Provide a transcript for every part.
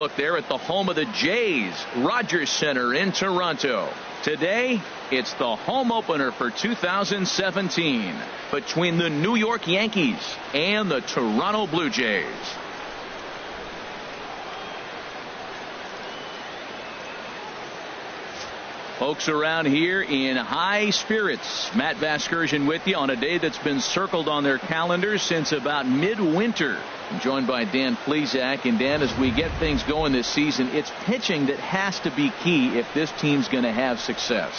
Look there at the home of the Jays, Rogers Center in Toronto. Today, it's the home opener for 2017 between the New York Yankees and the Toronto Blue Jays. Folks around here in high spirits. Matt Vasgersian with you on a day that's been circled on their calendars since about midwinter. I'm joined by Dan Plesac. And Dan, as we get things going this season, it's pitching that has to be key if this team's going to have success.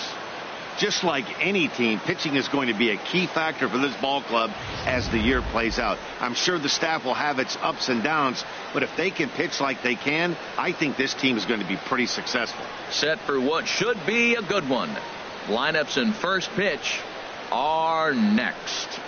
Just like any team, pitching is going to be a key factor for this ball club as the year plays out. I'm sure the staff will have its ups and downs, but if they can pitch like they can, I think this team is going to be pretty successful. Set for what should be a good one. Lineups and first pitch are next.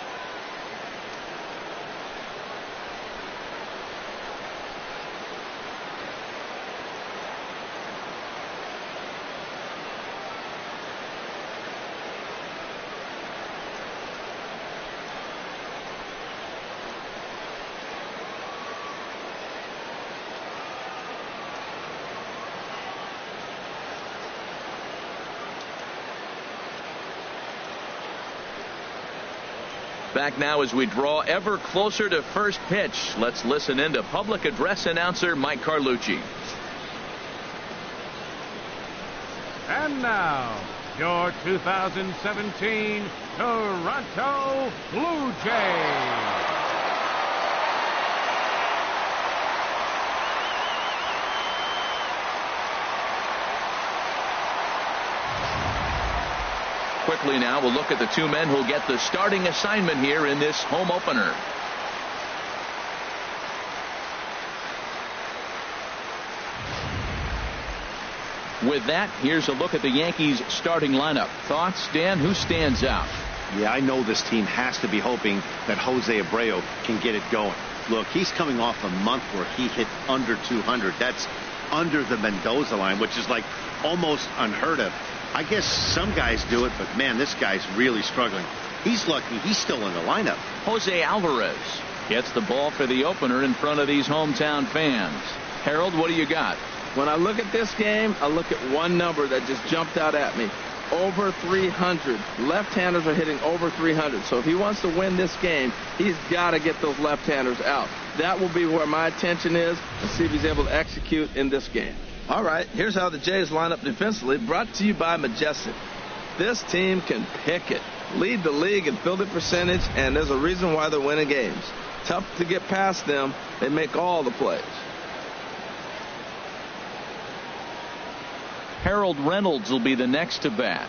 Back now as we draw ever closer to first pitch. Let's listen in to public address announcer Mike Carlucci. And now, your 2017 Toronto Blue Jays. Quickly now, we'll look at the two men who'll get the starting assignment here in this home opener. With that, here's a look at the Yankees starting lineup. Thoughts, Dan? Who stands out? Yeah, I know this team has to be hoping that Jose Abreu can get it going. Look, he's coming off a month where he hit under 200. That's under the Mendoza line, which is like almost unheard of. I guess some guys do it, but man, this guy's really struggling. He's lucky he's still in the lineup. Jose Alvarez gets the ball for the opener in front of these hometown fans. Harold, what do you got? When I look at this game, I look at one number that just jumped out at me. Over 300. Left-handers are hitting over 300. So if he wants to win this game, he's got to get those left-handers out. That will be where my attention is, and see if he's able to execute in this game. All right, here's how the Jays line up defensively, brought to you by Majestic. This team can pick it, lead the league in fielding percentage, and there's a reason why they're winning games. Tough to get past them. They make all the plays. Harold Reynolds will be the next to bat.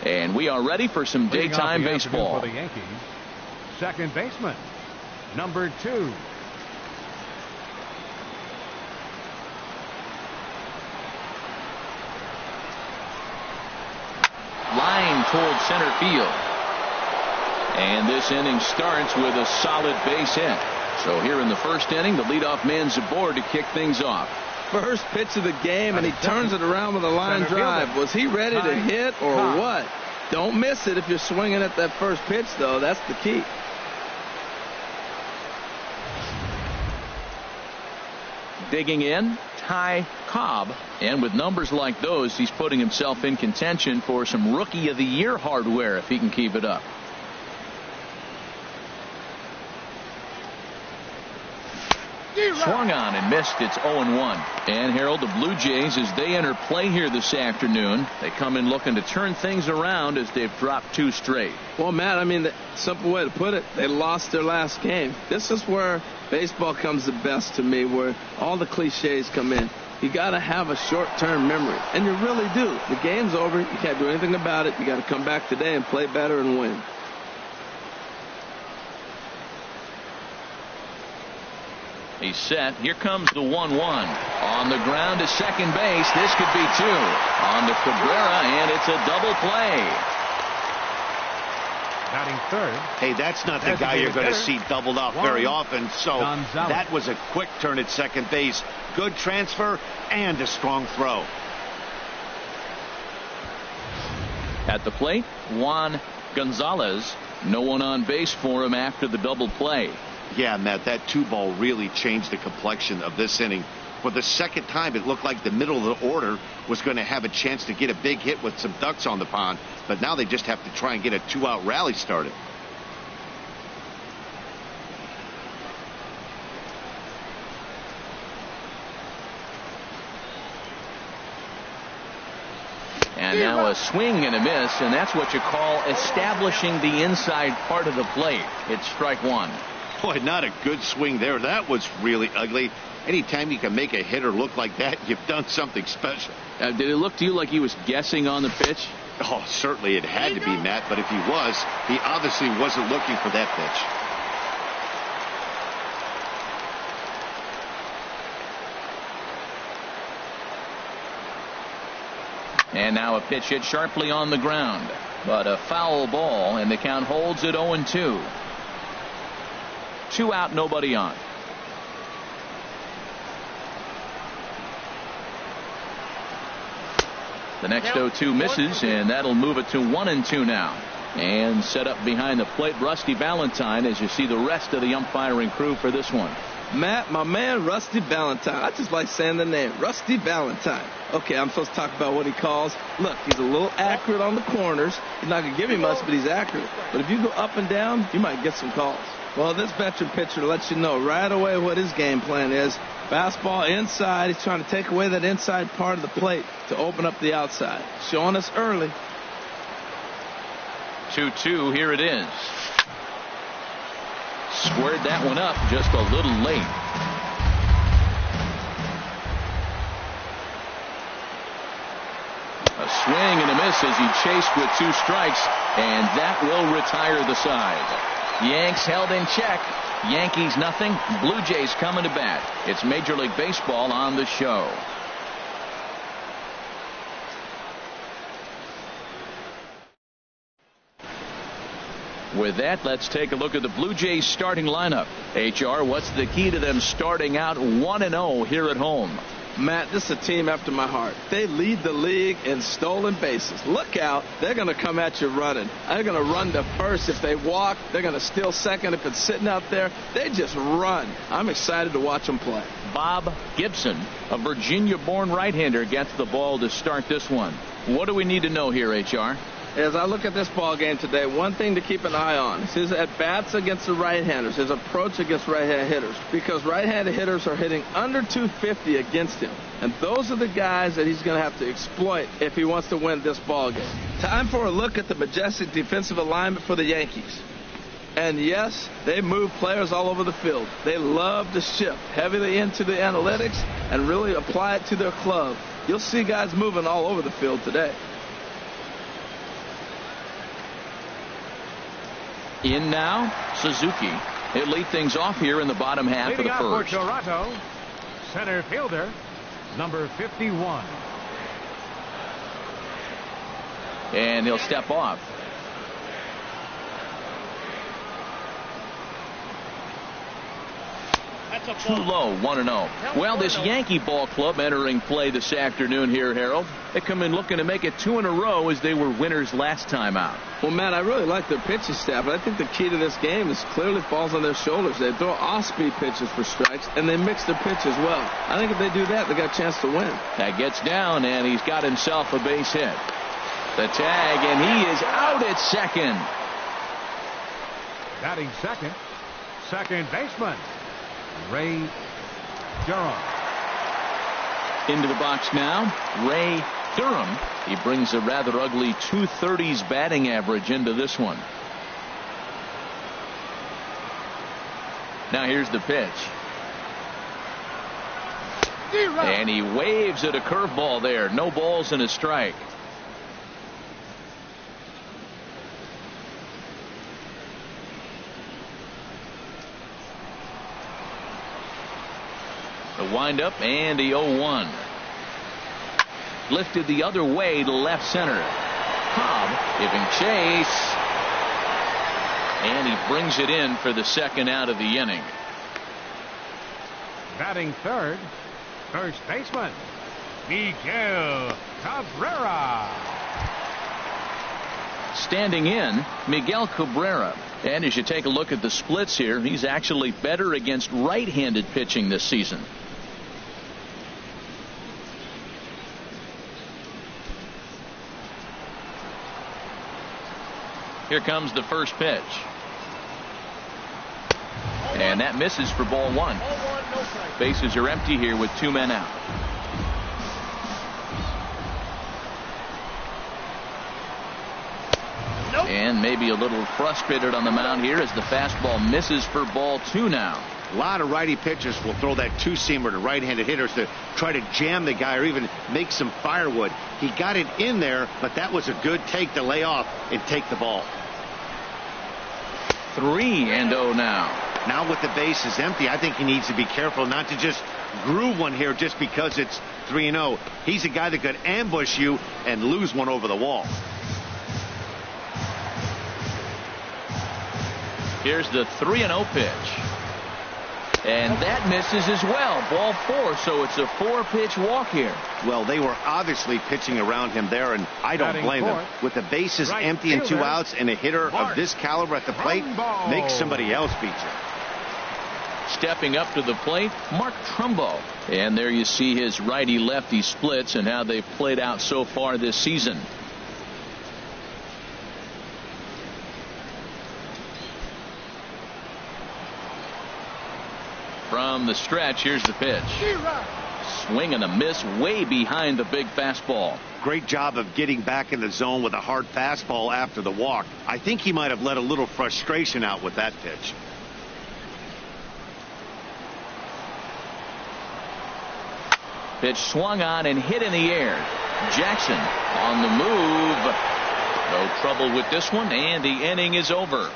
And we are ready for some daytime baseball. For the Yankees, second baseman, number 2. Line toward center field. And this inning starts with a solid base hit. So here in the first inning, the leadoff man's aboard to kick things off. First pitch of the game, and he turns it around with a line drive. Was he ready to hit or what? Don't miss it if you're swinging at that first pitch, though. That's the key. Digging in, Ty Cobb. And with numbers like those, he's putting himself in contention for some Rookie of the Year hardware if he can keep it up. Swung on and missed. It's 0-1. And Harold, the Blue Jays, as they enter play here this afternoon, they come in looking to turn things around as they've dropped 2 straight. Well, Matt, I mean, the simple way to put it, they lost their last game. This is where baseball comes the best to me, where all the cliches come in. You got to have a short-term memory, and you really do. The game's over. You can't do anything about it. You got to come back today and play better and win. He's set. Here comes the 1-1. On the ground to second base. This could be 2. On to Cabrera, and it's a double play. Batting third. Hey, that's not the guy you're going to see doubled off very often. So Gonzalez. That was a quick turn at second base. Good transfer and a strong throw. At the plate, Juan Gonzalez. No one on base for him after the double play. Yeah, Matt, that 2 ball really changed the complexion of this inning. For the second time, it looked like the middle of the order was going to have a chance to get a big hit with some ducks on the pond, but now they just have to try and get a 2-out rally started. And now a swing and a miss, and that's what you call establishing the inside part of the plate. It's strike one. Boy, not a good swing there. That was really ugly. Anytime you can make a hitter look like that, you've done something special. Did it look to you like he was guessing on the pitch? Oh, certainly it had to be, Matt, but if he was, he obviously wasn't looking for that pitch. And now a pitch hit sharply on the ground, but a foul ball, and the count holds at 0-2. 2 out, nobody on. The next 0-2 misses, and that'll move it to 1-2 now. And set up behind the plate, Rusty Valentine, as you see the rest of the umpiring crew for this one. Matt, my man, Rusty Valentine. I just like saying the name, Rusty Valentine. Okay, I'm supposed to talk about what he calls. Look, he's a little accurate on the corners. He's not going to give you much, but he's accurate. But if you go up and down, you might get some calls. Well, this veteran pitcher lets you know right away what his game plan is. Fastball inside. He's trying to take away that inside part of the plate to open up the outside. Showing us early. 2-2, here it is. Squared that one up just a little late. A swing and a miss as he chased with 2 strikes, and that will retire the side. Yanks held in check. Yankees nothing. Blue Jays coming to bat. It's Major League Baseball on the show. With that, let's take a look at the Blue Jays starting lineup. HR, what's the key to them starting out 1-0 here at home? Matt, this is a team after my heart. They lead the league in stolen bases. Look out. They're going to come at you running. They're going to run to first if they walk. They're going to steal second if it's sitting out there. They just run. I'm excited to watch them play. Bob Gibson, a Virginia-born right-hander, gets the ball to start this one. What do we need to know here, HR? As I look at this ball game today, one thing to keep an eye on is his at-bats against the right-handers, his approach against right-handed hitters, because right-handed hitters are hitting under 250 against him, and those are the guys that he's going to have to exploit if he wants to win this ball game. Time for a look at the majestic defensive alignment for the Yankees. And yes, they move players all over the field. They love to shift heavily into the analytics and really apply it to their club. You'll see guys moving all over the field today. In now, Suzuki. He'll lead things off here in the bottom half Leading of the out first. for Toronto, center fielder, number 51. And he'll step off. Too low, 1-0. Well, this Yankee ball club entering play this afternoon here, Harold. They come in looking to make it 2 in a row as they were winners last time out. Well, Matt, I really like their pitching staff, but I think the key to this game is clearly falls on their shoulders. They throw off-speed pitches for strikes, and they mix their pitch as well. I think if they do that, they got a chance to win. That gets down, and he's got himself a base hit. The tag, and he is out at second. Batting second, second baseman, Ray Durham. Into the box now, Ray Durham. He brings a rather ugly 230s batting average into this one. Now here's the pitch. And he waves at a curveball there. No balls and a strike. The windup and the 0-1. Lifted the other way to left center. Cobb giving chase. And he brings it in for the second out of the inning. Batting third, first baseman, Miguel Cabrera. Standing in, Miguel Cabrera. And as you take a look at the splits here, he's actually better against right-handed pitching this season. Here comes the first pitch. And that misses for ball one. Bases are empty here with 2 men out. And maybe a little frustrated on the mound here as the fastball misses for ball 2 now. A lot of righty pitchers will throw that two-seamer to right-handed hitters to try to jam the guy or even make some firewood. He got it in there, but that was a good take to lay off and take the ball. 3-0 now. Now with the bases empty, I think he needs to be careful not to just groove one here just because it's 3-0. He's a guy that could ambush you and lose one over the wall. Here's the 3-0 pitch. And that misses as well. Ball 4, so it's a 4-pitch walk here. Well, they were obviously pitching around him there, and I don't blame them. With the bases empty and 2 outs, and a hitter of this caliber at the plate makes somebody else beat you. Stepping up to the plate, Mark Trumbo. And there you see his righty-lefty splits and how they've played out so far this season. From the stretch, here's the pitch. Swing and a miss way behind the big fastball. Great job of getting back in the zone with a hard fastball after the walk. I think he might have let a little frustration out with that pitch. Pitch swung on and hit in the air. Jackson on the move. No trouble with this one, and the inning is over.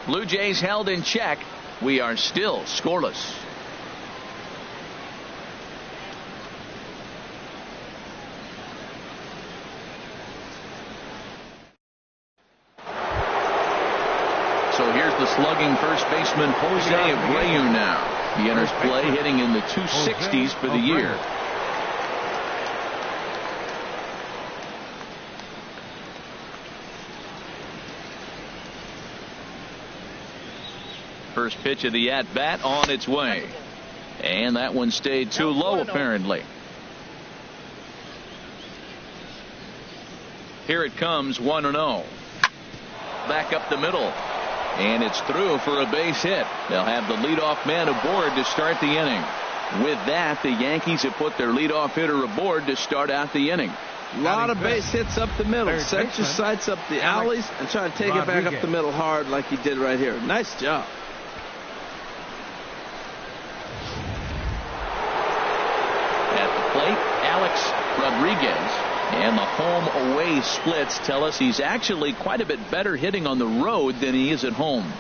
Blue Jays held in check. We are still scoreless. So here's the slugging first baseman Jose Abreu now. He enters play hitting in the 260s for the year. First pitch of the at-bat on its way. And that one stayed too low apparently. Here it comes, 1-0. Back up the middle. And it's through for a base hit. They'll have the leadoff man aboard to start the inning. With that, the Yankees have put their leadoff hitter aboard to start out the inning. A lot of base hits up the middle. Set your sights up the alleys and try to take it back up the middle hard like he did right here. Nice job. Alex Rodriguez. And the home-away splits tell us he's actually quite a bit better hitting on the road than he is at home.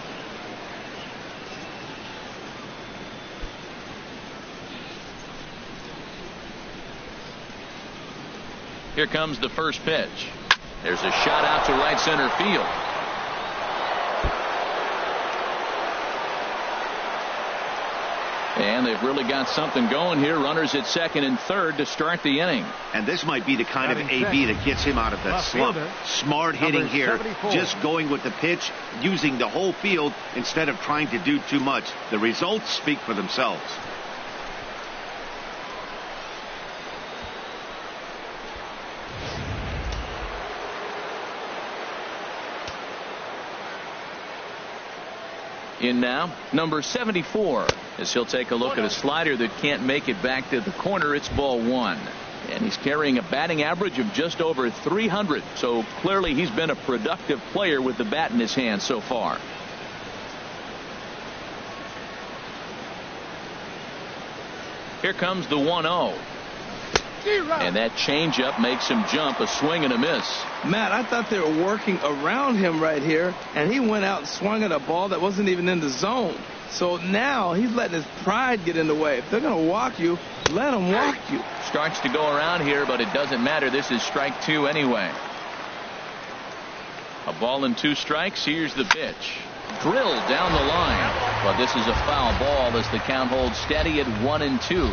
Here comes the first pitch. There's a shot out to right center field. And they've really got something going here. Runners at second and third to start the inning. And this might be the kind of AB that gets him out of that slump. Smart hitting here. Just going with the pitch, using the whole field instead of trying to do too much. The results speak for themselves. In now, number 74, as he'll take a look at a slider that can't make it back to the corner. It's ball 1. And he's carrying a batting average of just over 300. So clearly he's been a productive player with the bat in his hand so far. Here comes the 1-0. And that changeup makes him jump. A swing and a miss. Matt, I thought they were working around him right here, and he went out and swung at a ball that wasn't even in the zone. So now he's letting his pride get in the way. If they're going to walk you, let them walk you. Starts to go around here, but it doesn't matter. This is strike 2 anyway. A ball and 2 strikes. Here's the pitch. Drilled down the line. But this is a foul ball as the count holds steady at 1-2.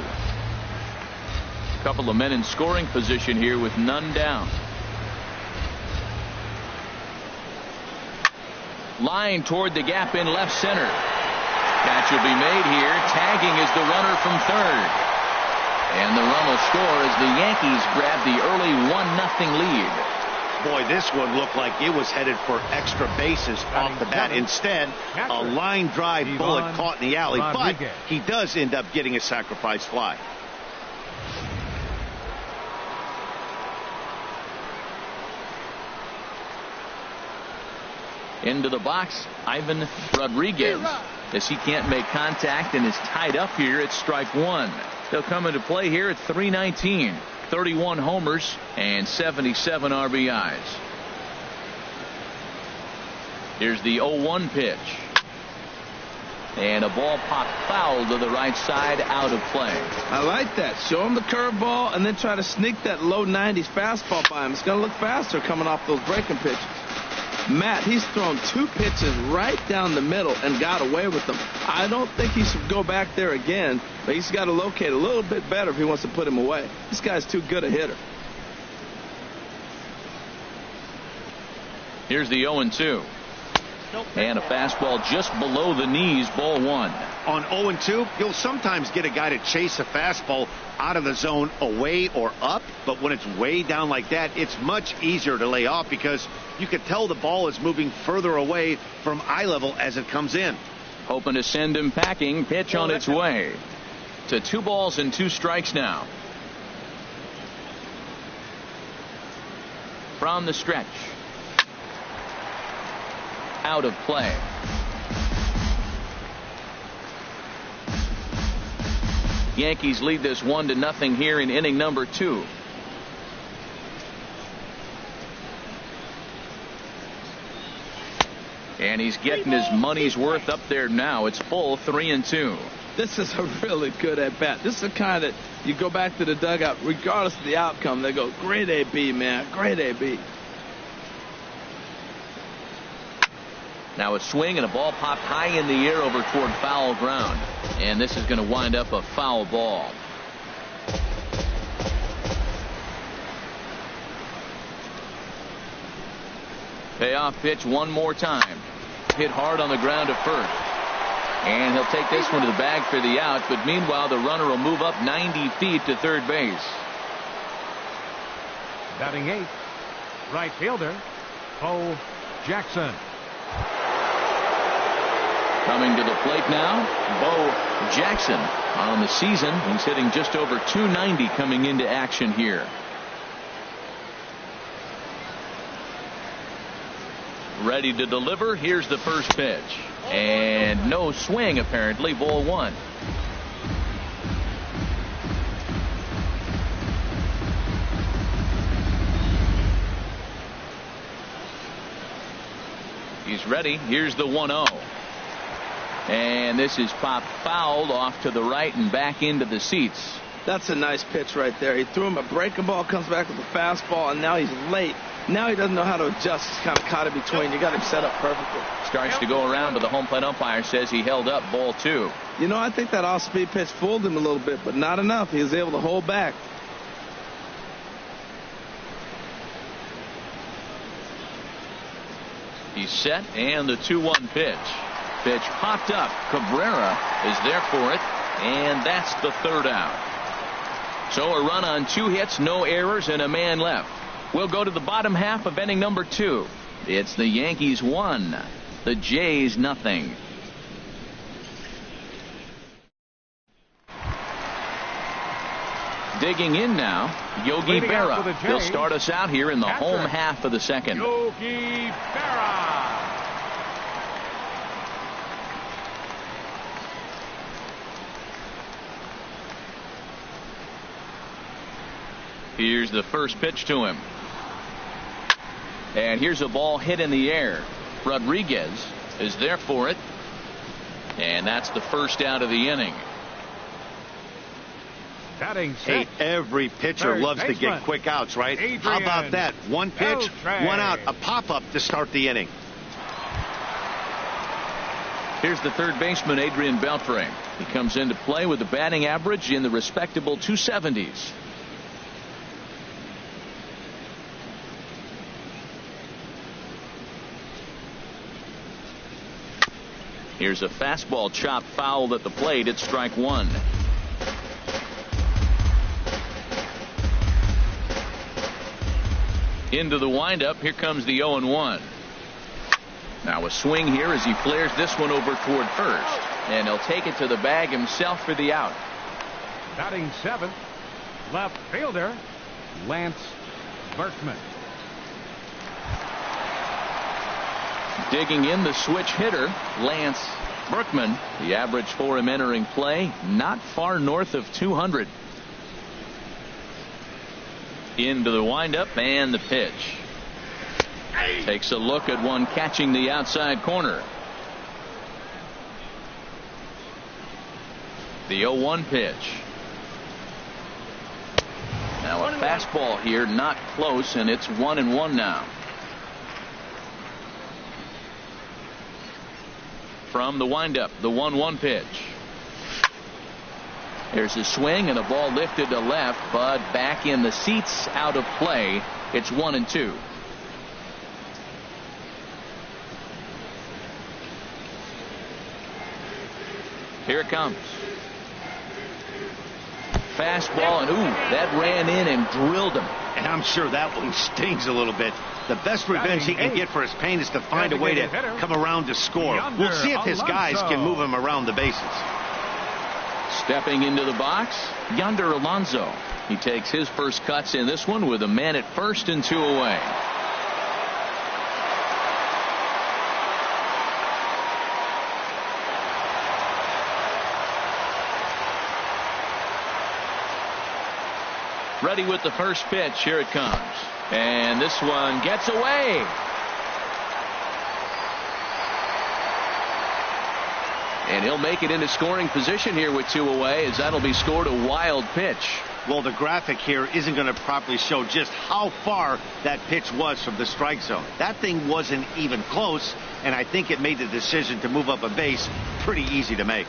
Couple of men in scoring position here with none down. Line toward the gap in left center. Catch will be made here. Tagging is the runner from third. And the run will score as the Yankees grab the early 1-0 lead. Boy, this one looked like it was headed for extra bases off the bat. Instead, a line drive bullet caught in the alley, but he does end up getting a sacrifice fly. Into the box, Ivan Rodriguez. As he can't make contact and is tied up here at strike one. He'll come into play here at .319. 31 homers and 77 RBIs. Here's the 0-1 pitch. And a ball popped foul to the right side, out of play. I like that. Show him the curveball and then try to sneak that low 90s fastball by him. It's going to look faster coming off those breaking pitches. Matt, he's thrown 2 pitches right down the middle and got away with them. I don't think he should go back there again, but he's got to locate a little bit better if he wants to put him away. This guy's too good a hitter. Here's the 0-2. And a fastball just below the knees, ball one. On 0-2, you'll sometimes get a guy to chase a fastball out of the zone away or up, but when it's way down like that, it's much easier to lay off because you can tell the ball is moving further away from eye level as it comes in. Hoping to send him packing. Pitch on its way. To 2 balls and 2 strikes now. From the stretch. Out of play. Yankees lead this 1-0 here in inning number 2. And he's getting his money's worth up there now. It's full 3-2. This is a really good at bat. This is the kind that you go back to the dugout regardless of the outcome. They go, great AB, man, great AB. Now a swing and a ball popped high in the air over toward foul ground. And this is going to wind up a foul ball. Payoff pitch one more time. Hit hard on the ground to first. And he'll take this one to the bag for the out. But meanwhile, the runner will move up 90 feet to third base. Batting 8th, right fielder, Bo Jackson. Coming to the plate now, Bo Jackson. On the season, he's hitting just over .290 coming into action here. Ready to deliver. Here's the first pitch. And no swing, apparently. Ball one. He's ready. Here's the 1-0. And this is popped fouled off to the right and back into the seats. That's a nice pitch right there. He threw him a breaking ball, comes back with a fastball, and now he's late. Now he doesn't know how to adjust. He's kind of caught in between. You got him set up perfectly. Starts to go around, but the home plate umpire says he held up. Ball two. You know, I think that off-speed pitch fooled him a little bit, but not enough. He was able to hold back. He's set, and the 2-1 pitch. Pitch popped up. Cabrera is there for it, and that's the third out. So a run on 2 hits, no errors, and a man left. We'll go to the bottom half of inning number 2. It's the Yankees 1, the Jays nothing. Digging in now, Yogi Berra. He'll start us out here in the home half of the second. Yogi Berra. Here's the first pitch to him. And here's a ball hit in the air. Rodriguez is there for it. And that's the first out of the inning. Hey, every pitcher loves to get quick outs, right? How about that? 1 pitch, 1 out, a pop-up to start the inning. Here's the third baseman, Adrian Beltre. He comes into play with a batting average in the respectable 270s. Here's a fastball chopped foul at the plate. It's strike one. Into the windup. Here comes the 0-1. Now a swing here as he flares this one over toward first. And he'll take it to the bag himself for the out. Batting seventh, left fielder, Lance Berkman. Digging in the switch hitter, Lance Berkman. The average for him entering play, not far north of 200. Into the windup and the pitch. Takes a look at one catching the outside corner. The 0-1 pitch. Now a fastball here, not close, and it's 1-1 now. From the windup, the 1-1 pitch. There's a swing and a ball lifted to left, but back in the seats, out of play. It's 1-2. Here it comes. Fastball, and ooh, that ran in and drilled him. And I'm sure that one stings a little bit. The best revenge he can get for his pain is to find a way to come around to score. We'll see if his guys can move him around the bases. Stepping into the box, Yonder Alonso. He takes his first cuts in this one with a man at first and 2 away. Ready with the first pitch. Here it comes. And this one gets away. And he'll make it into scoring position here with 2 away, as that'll be scored a wild pitch. Well, the graphic here isn't going to properly show just how far that pitch was from the strike zone. That thing wasn't even close, and I think it made the decision to move up a base pretty easy to make.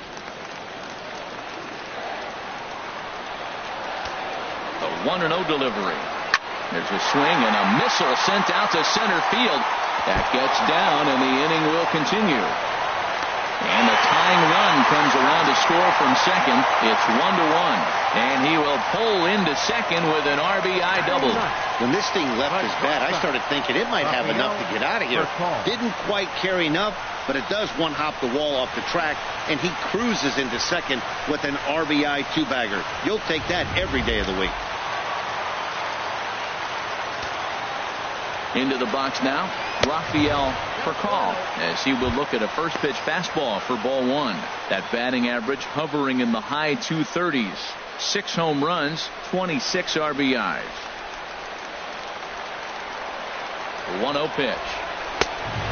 A 1-0 delivery. There's a swing and a missile sent out to center field. That gets down, and the inning will continue. And the tying run comes around to score from second. It's 1-1. And he will pull into second with an RBI double. When this thing left his bat, I started thinking it might have enough to get out of here. Didn't quite carry enough, but it does one-hop the wall off the track, and he cruises into second with an RBI two-bagger. You'll take that every day of the week. Into the box now, Rafael Percal, as he will look at a first pitch fastball for ball 1. That batting average hovering in the high 230s. 6 home runs, 26 RBIs. 1-0 pitch.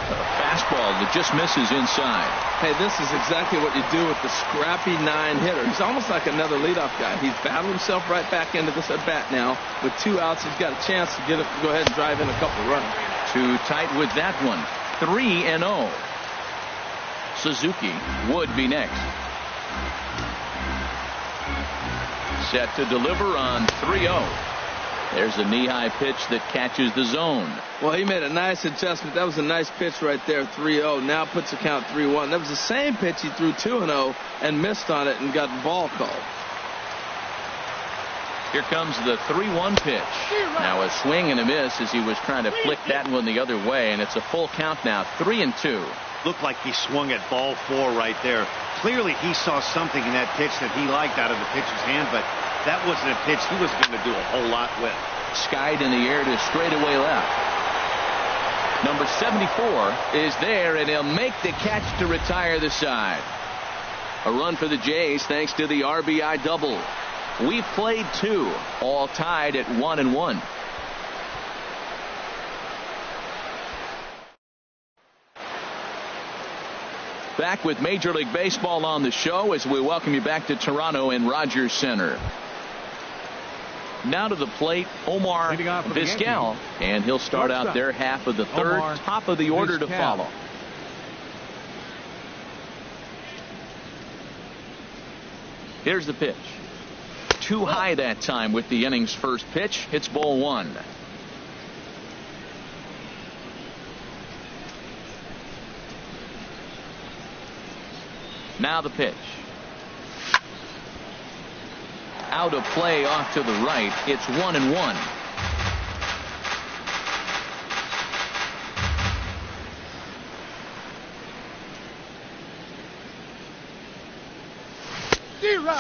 A fastball that just misses inside. Hey, this is exactly what you do with the scrappy 9-hitter. He's almost like another leadoff guy. He's battled himself right back into this at bat now. With 2 outs, he's got a chance to go ahead and drive in a couple runs. Too tight with that one. 3-0. Suzuki would be next. Set to deliver on 3-0. There's a knee-high pitch that catches the zone. Well, he made a nice adjustment. That was a nice pitch right there, 3-0. Now puts the count 3-1. That was the same pitch he threw 2-0 and missed on it and got the ball called. Here comes the 3-1 pitch. Now a swing and a miss as he was trying to flick that one the other way, and it's a full count now, 3-2. Looked like he swung at ball 4 right there. Clearly he saw something in that pitch that he liked out of the pitcher's hand, but that wasn't a pitch he was going to do a whole lot with. Skied in the air to straightaway left. Number 74 is there, and he'll make the catch to retire the side. A run for the Jays thanks to the RBI double. We've played 2, all tied at 1-1. Back with Major League Baseball on the show as we welcome you back to Toronto and Rogers Center. Now to the plate, Omar Vizquel, and he'll start out their half of the third. Top of the order to follow. Here's the pitch. Too high that time with the inning's first pitch. It's ball 1. Now the pitch. Out of play off to the right. It's 1-1.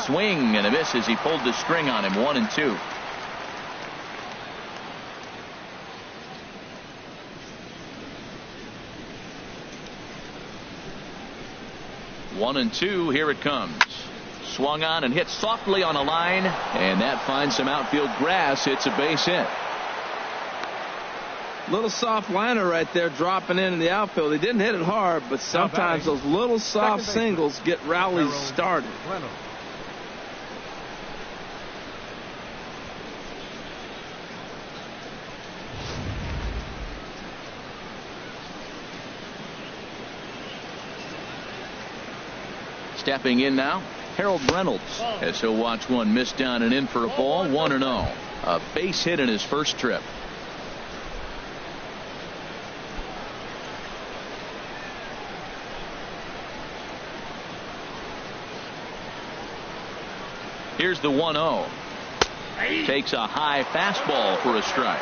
swing and a miss as he pulled the string on him. 1-2. 1-2. Here it comes. Swung on and hit softly on a line, and that finds some outfield grass. It's a base hit. Little soft liner right there dropping in the outfield. He didn't hit it hard, but sometimes those little soft singles get rallies started. Stepping in now, Harold Reynolds, as he'll watch one miss down and in for a ball. 1-0. A base hit in his first trip. Here's the 1-0. Takes a high fastball for a strike.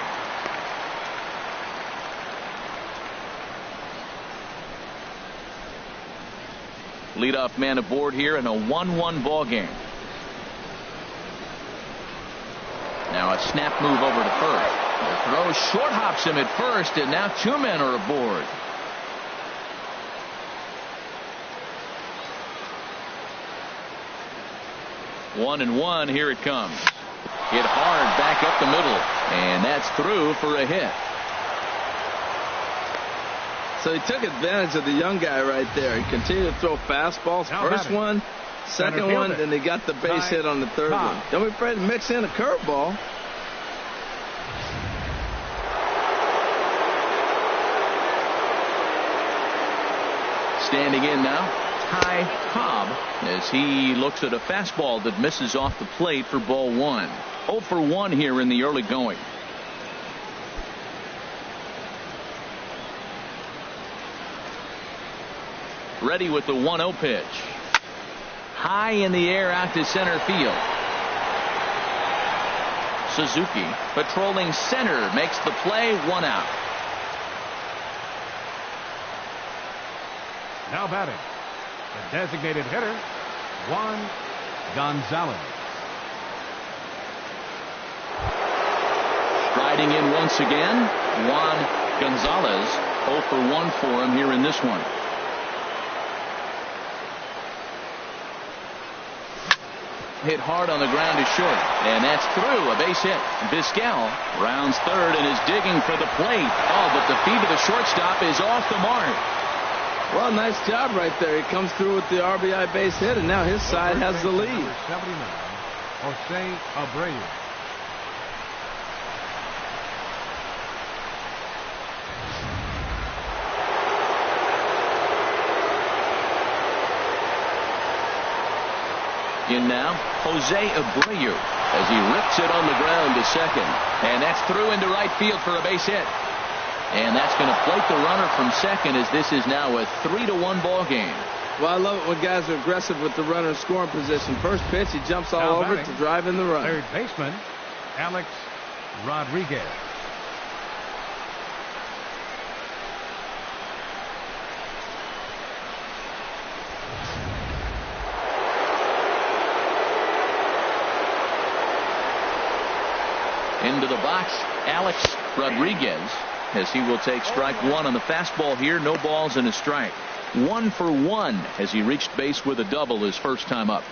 Leadoff man aboard here in a 1-1 ball game. Now a snap move over to first. The throw short hops him at first, and now two men are aboard. One and one. Here it comes. Hit hard back up the middle, and that's through for a hit. So he took advantage of the young guy right there. He continued to throw fastballs. First one, second one, then he got the base hit on the third one. Don't be afraid to mix in a curveball. Standing in now, Ty Cobb, as he looks at a fastball that misses off the plate for ball one. 0 for 1 here in the early going. Ready with the 1-0 pitch. High in the air out to center field. Suzuki patrolling center makes the play. 1 out. Now batting, the designated hitter, Juan Gonzalez. Striding in once again, Juan Gonzalez. 0 for 1 for him here in this one. Hit hard on the ground to short, and that's through. A base hit. Vizquel rounds third and is digging for the plate. Oh, but the feed to the shortstop is off the mark. Well, nice job right there. He comes through with the RBI base hit, and now his side has the lead. Number 79, Jose Abreu. In now, Jose Abreu, as he rips it on the ground to second. And that's through into right field for a base hit. And that's going to plate the runner from second, as this is now a 3-1 ball game. Well, I love it when guys are aggressive with the runner in scoring position. First pitch, he jumps all over it to drive in the run. Third baseman, Alex Rodriguez. Into the box, Alex Rodriguez, as he will take strike one on the fastball here. No balls and a strike. 1 for 1 as he reached base with a double his first time up.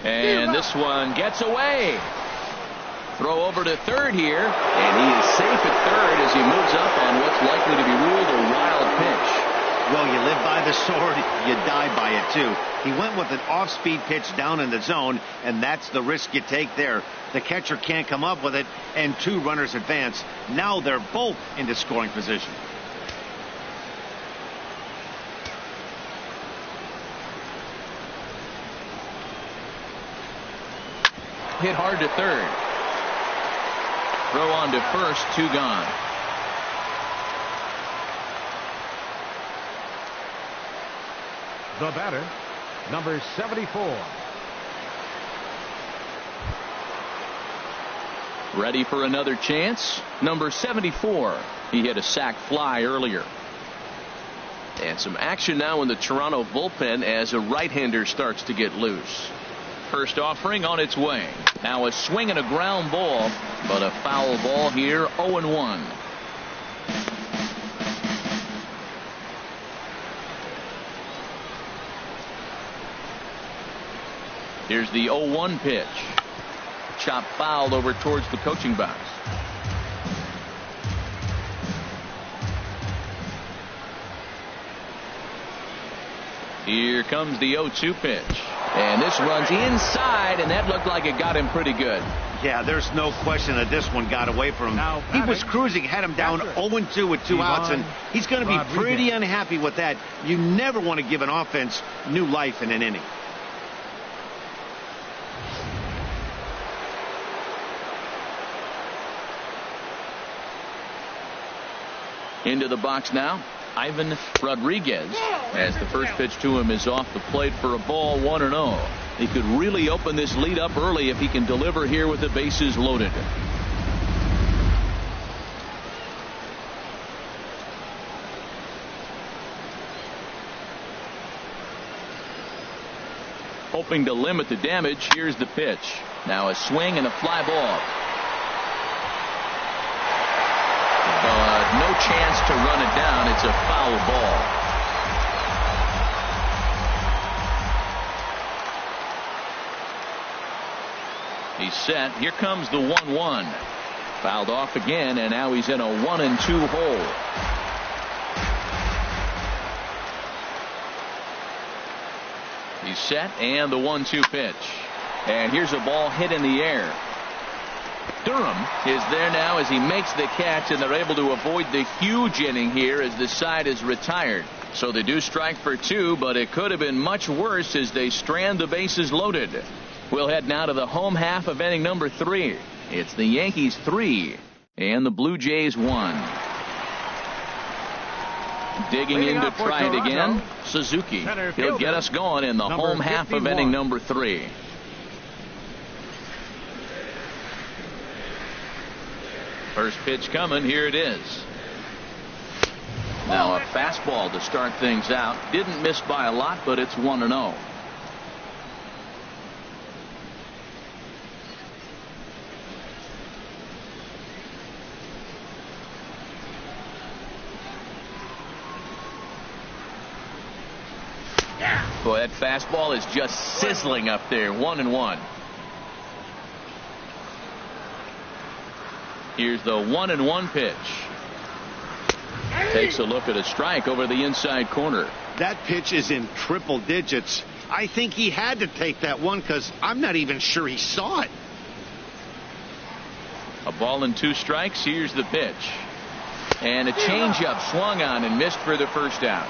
And this one gets away. Throw over to third here, and he is safe at third as he moves up on what's likely to be ruled a wild pitch. Well, you live by the sword, you die by it too. He went with an off-speed pitch down in the zone, and that's the risk you take there. The catcher can't come up with it, and 2 runners advance. Now they're both into scoring position. Hit hard to third. Throw on to first, 2 gone. The batter, number 74. Ready for another chance. Number 74. He hit a sac fly earlier. And some action now in the Toronto bullpen as a right-hander starts to get loose. First offering on its way. Now a swing and a ground ball, but a foul ball here. 0-1. Here's the 0-1 pitch. Chop fouled over towards the coaching box. Here comes the 0-2 pitch. And this runs inside, and that looked like it got him pretty good. Yeah, there's no question that this one got away from him. He was cruising, had him down 0-2 with 2 outs, and he's going to be pretty unhappy with that. You never want to give an offense new life in an inning. Into the box now, Ivan Rodriguez, as the first pitch to him is off the plate for a ball. 1-0. He could really open this lead up early if he can deliver here with the bases loaded. Hoping to limit the damage. Here's the pitch. Now a swing and a fly ball. But no chance to run it down. It's a foul ball. He's set. Here comes the 1-1. Fouled off again, and now he's in a 1-2 hole. He's set, and the 1-2 pitch. And here's a ball hit in the air. Durham is there now as he makes the catch, and they're able to avoid the huge inning here as the side is retired. So they do strike for 2, but it could have been much worse as they strand the bases loaded. We'll head now to the home half of inning number 3. It's the Yankees 3 and the Blue Jays 1. Digging in to try it again, Suzuki. He'll get us going in the home half of inning number 3. First pitch coming. Here it is. Now a fastball to start things out. Didn't miss by a lot, but it's 1-0. Boy, that fastball is just sizzling up there. 1-1. Here's the 1-1 pitch. Takes a look at a strike over the inside corner. That pitch is in triple digits. I think he had to take that one because I'm not even sure he saw it. A ball and 2 strikes. Here's the pitch. And a changeup swung on and missed for the first out.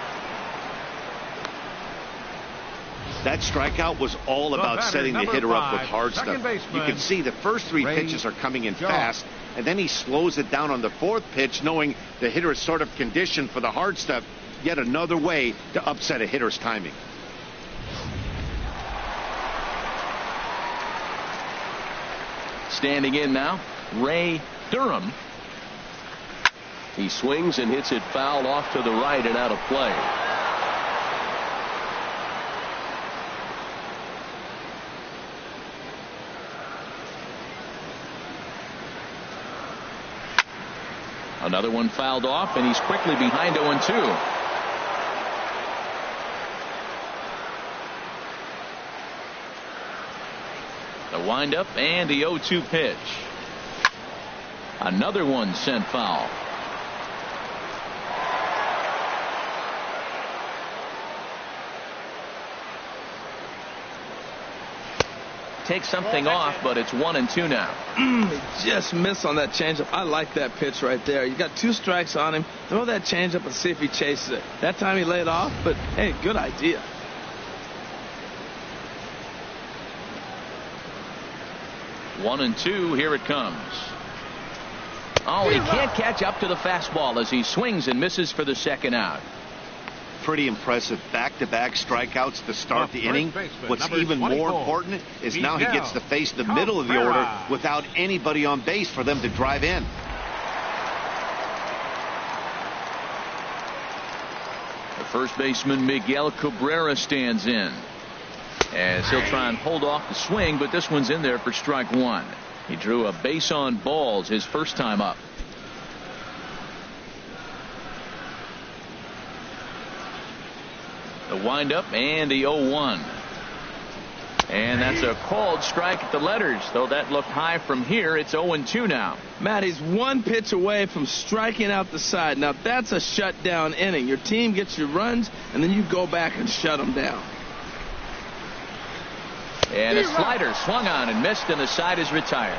That strikeout was all about setting the hitter up with hard stuff. You can see the first 3 pitches are coming in fast, and then he slows it down on the 4th pitch, knowing the hitter is sort of conditioned for the hard stuff. Yet another way to upset a hitter's timing. Standing in now, Ray Durham. He swings and hits it foul off to the right and out of play. Another one fouled off, and he's quickly behind 0-2. The windup and the 0-2 pitch. Another one sent foul. Take something off, but it's 1-2 now. Just missed on that changeup. I like that pitch right there. You got 2 strikes on him. Throw that changeup and see if he chases it. That time he laid off, but hey, good idea. One and two. Here it comes. Oh, he can't catch up to the fastball as he swings and misses for the second out. Pretty impressive back-to-back strikeouts to start the inning. What's number even more 24, important is now he gets to face the middle of the Cabrera. order without anybody on base for them to drive in. The first baseman Miguel Cabrera stands in, as he'll try and hold off the swing, but this one's in there for strike one. He drew a base on balls his first time up. The windup and the 0-1. And that's a called strike at the letters, though that looked high from here. It's 0-2 now. Matt, he's one pitch away from striking out the side. Now, that's a shutdown inning. Your team gets your runs, and then you go back and shut them down. And a slider swung on and missed, and the side is retired.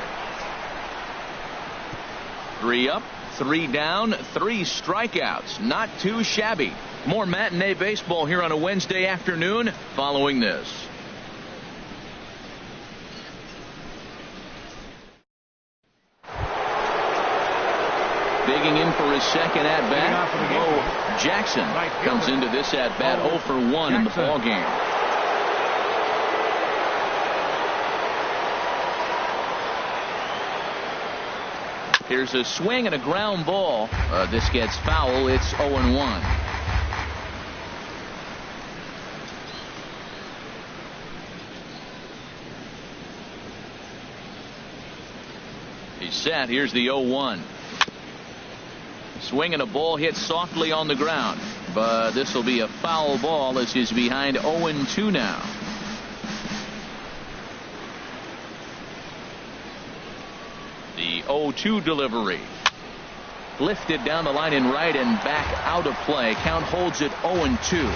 3 up, 3 down, 3 strikeouts. Not too shabby. More matinee baseball here on a Wednesday afternoon following this. Digging in for his second at-bat, Bo Jackson comes into this at-bat 0 for 1 in the ball game. Here's a swing and a ground ball. This gets foul. It's 0-1. He's set. Here's the 0-1. Swing and a ball hit softly on the ground, but this will be a foul ball as he's behind 0-2 now. The 0-2 delivery. Lifted down the line in right and back out of play. Count holds it 0-2.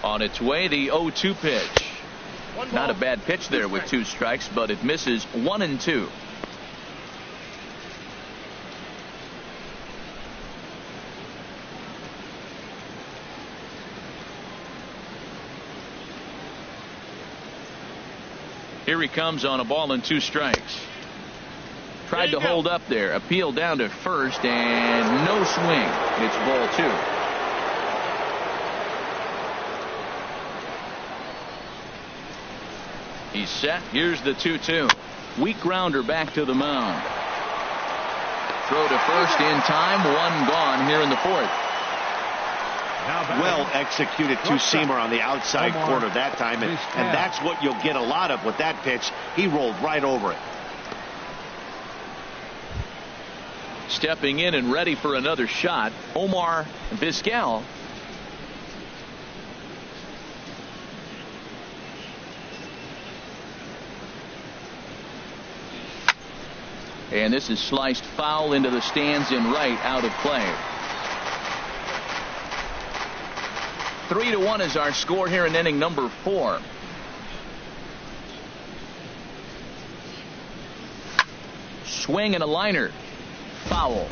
On its way, the 0-2 pitch. Not a bad pitch there with 2 strikes, but it misses 1-2. Here he comes on a ball and 2 strikes. Tried to hold up there. Appeal down to first and no swing. It's ball 2. He's set. Here's the 2-2. Weak grounder back to the mound. Throw to first in time. 1 gone here in the 4th. Well executed two-seamer on the outside corner that time, and that's what you'll get a lot of with that pitch. He rolled right over it. Stepping in and ready for another shot, Omar Vizquel. And this is sliced foul into the stands in right, out of play. 3-1 is our score here in inning number 4. Swing and a liner. Foul.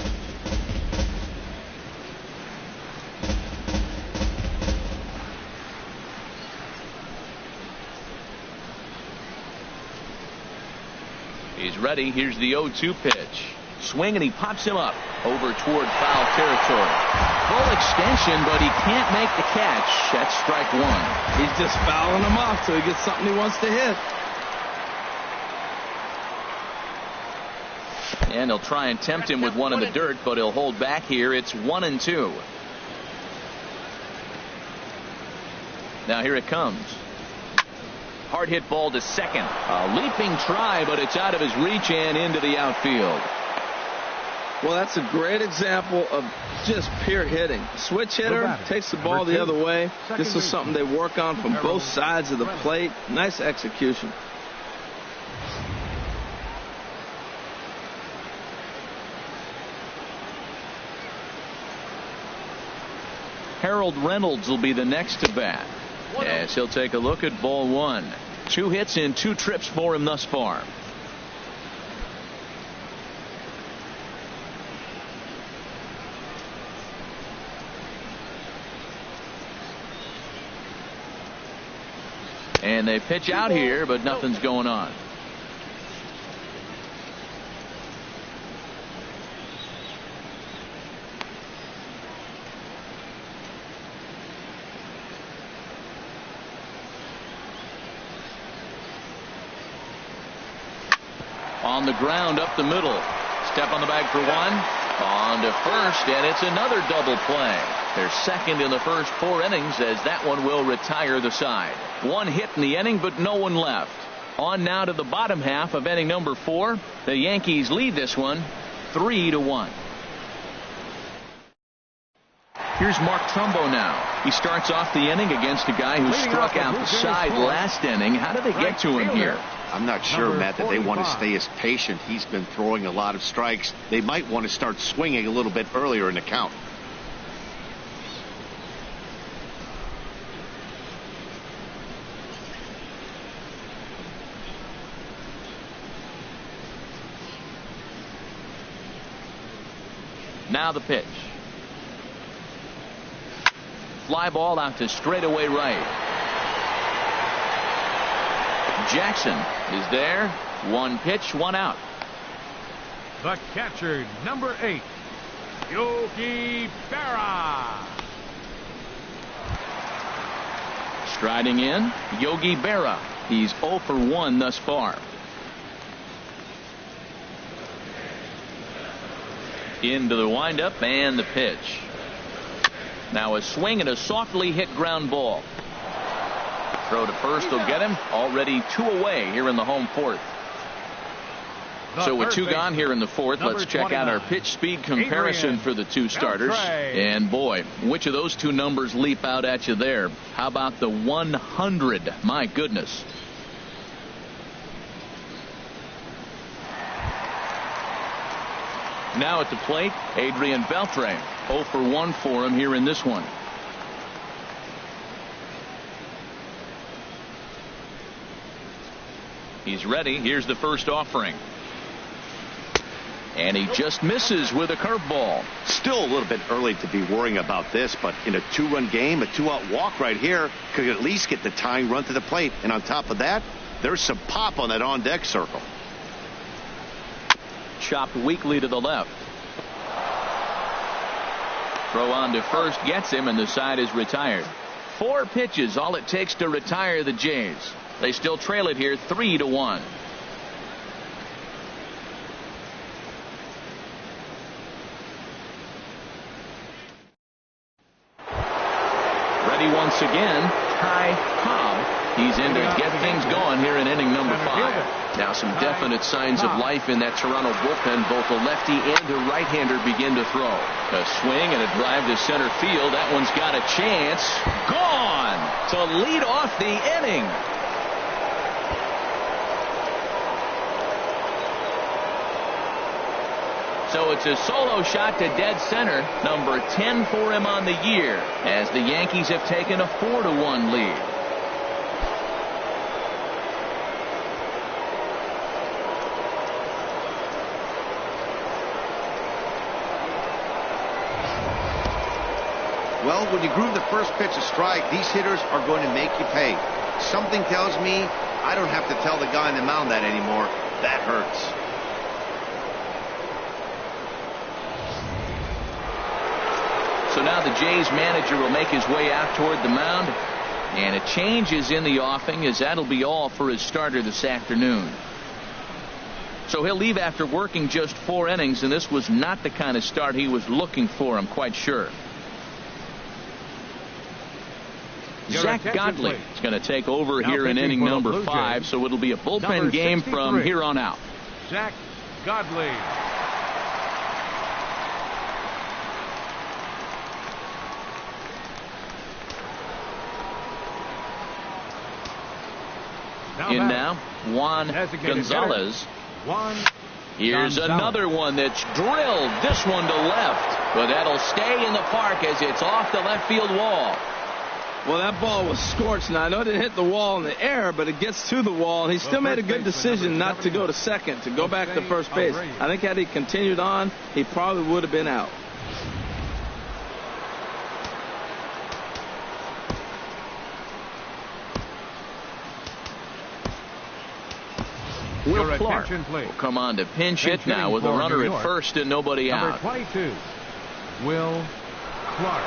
He's ready. Here's the 0-2 pitch. Swing and he pops him up over toward foul territory. Full extension, but he can't make the catch. That's strike 1. He's just fouling him off till he gets something he wants to hit. And he'll try and tempt him with one in the dirt, but he'll hold back here. It's 1-2. Now here it comes. Hard hit ball to second. A leaping try, but it's out of his reach and into the outfield. Well, that's a great example of just pure hitting. Switch hitter takes the ball the other way. This is something they work on from both sides of the plate. Nice execution. Harold Reynolds will be the next to bat, as he'll take a look at ball 1. 2 hits and 2 trips for him thus far. And they pitch out here, but nothing's going on. On the ground up the middle. Step on the bag for one. On to first, and it's another double play. They're second in the first 4 innings as that one will retire the side. One hit in the inning, but no one left. On now to the bottom half of inning number 4. The Yankees lead this one 3-1. Here's Mark Trumbo now. He starts off the inning against a guy who struck out the side last inning. How did they get to him here? I'm not sure, Matt, that they want to stay as patient. He's been throwing a lot of strikes. They might want to start swinging a little bit earlier in the count. Now the pitch. Fly ball out to straightaway right. Jackson is there. One pitch, one out. The catcher, number 8, Yogi Berra. Striding in, Yogi Berra. He's 0 for 1 thus far. Into the windup and the pitch. Now a swing and a softly hit ground ball. Throw to first will get him. Already 2 away here in the home 4th. So with 2 gone here in the 4th, let's check out our pitch speed comparison for the 2 starters. And boy, which of those 2 numbers leap out at you there? How about the 100? My goodness. Now at the plate, Adrian Beltre. 0 for 1 for him here in this one. He's ready. Here's the first offering. And he just misses with a curveball. Still a little bit early to be worrying about this, but in a 2-run game, a 2-out walk right here could at least get the tying run to the plate. And on top of that, there's some pop on that on-deck circle. Chopped weakly to the left. Throw on to first gets him, and the side is retired. 4 pitches, all it takes to retire the Jays. They still trail it here 3-1. Ready once again, Ty Cobb. He's in to get things going here in inning number 5. Now some definite signs of life in that Toronto bullpen. Both the lefty and the right-hander begin to throw. A swing and a drive to center field. That one's got a chance. Gone to lead off the inning. So it's a solo shot to dead center, number 10 for him on the year, as the Yankees have taken a 4-1 lead. Well, when you groove the first pitch a strike, these hitters are going to make you pay. Something tells me I don't have to tell the guy on the mound that anymore. That hurts. So now the Jays manager will make his way out toward the mound, and a change is in the offing, as that'll be all for his starter this afternoon. So he'll leave after working just 4 innings, and this was not the kind of start he was looking for, I'm quite sure. Zach Godley is going to take over here in inning number 5, so it'll be a bullpen game from here on out. Zach Godley. In now, Juan Gonzalez. Here's another one that's drilled. This one to left, but that'll stay in the park as it's off the left field wall. Well, that ball was scorched. Now, I know it didn't hit the wall in the air, but it gets to the wall, and he still made a good decision not to go to second, to go back to first base. I think had he continued on, he probably would have been out. Will Clark will come on to pinch hit now with a runner at first and nobody out. Number 22, Will Clark.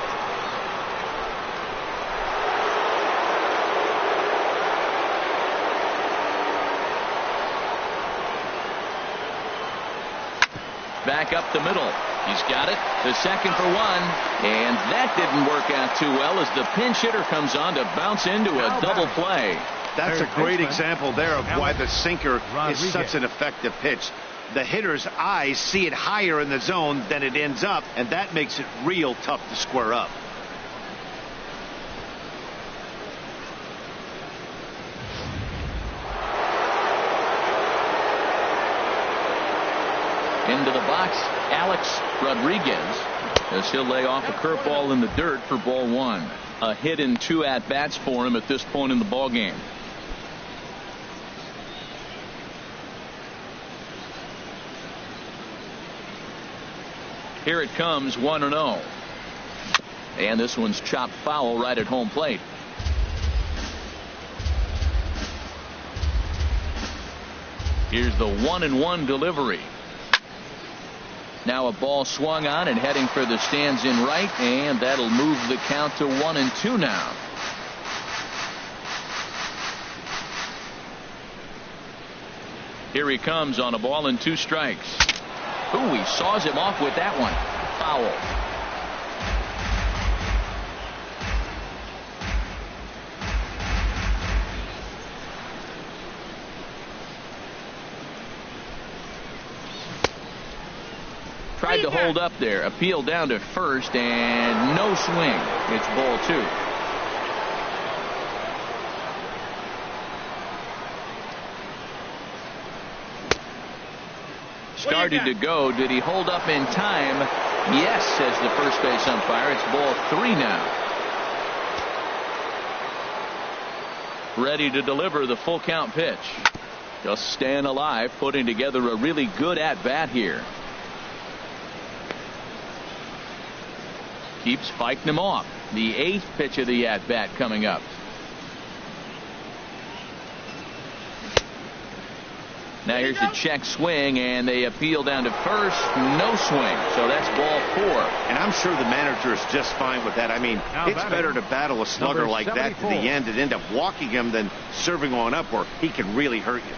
back up the middle. He's got it. The second for one. And that didn't work out too well as the pinch hitter comes on to bounce into a double play. That's a great example there of why the sinker is such an effective pitch. The hitter's eyes see it higher in the zone than it ends up, and that makes it real tough to square up. Into the box, Alex Rodriguez, as he'll lay off a curveball in the dirt for ball one. A hit and 2 at-bats for him at this point in the ball game. Here it comes, 1-0. And this one's chopped foul right at home plate. Here's the 1-1 delivery. Now a ball swung on and heading for the stands in right, and that'll move the count to 1-2 now. Here he comes on a ball and 2 strikes. Ooh, he saws him off with that one. Foul. Tried to hold up there. Appeal down to first, and no swing. It's ball 2. Started to go. Did he hold up in time? Yes, says the first base umpire. It's ball 3 now. Ready to deliver the full count pitch. Just staying alive, putting together a really good at-bat here. Keeps fighting him off. The 8th pitch of the at-bat coming up. Now here's a check swing, and they appeal down to first. No swing, so that's ball 4. And I'm sure the manager is just fine with that. I mean, it's better to battle a slugger like that to the end and end up walking him than serving on up where he can really hurt you.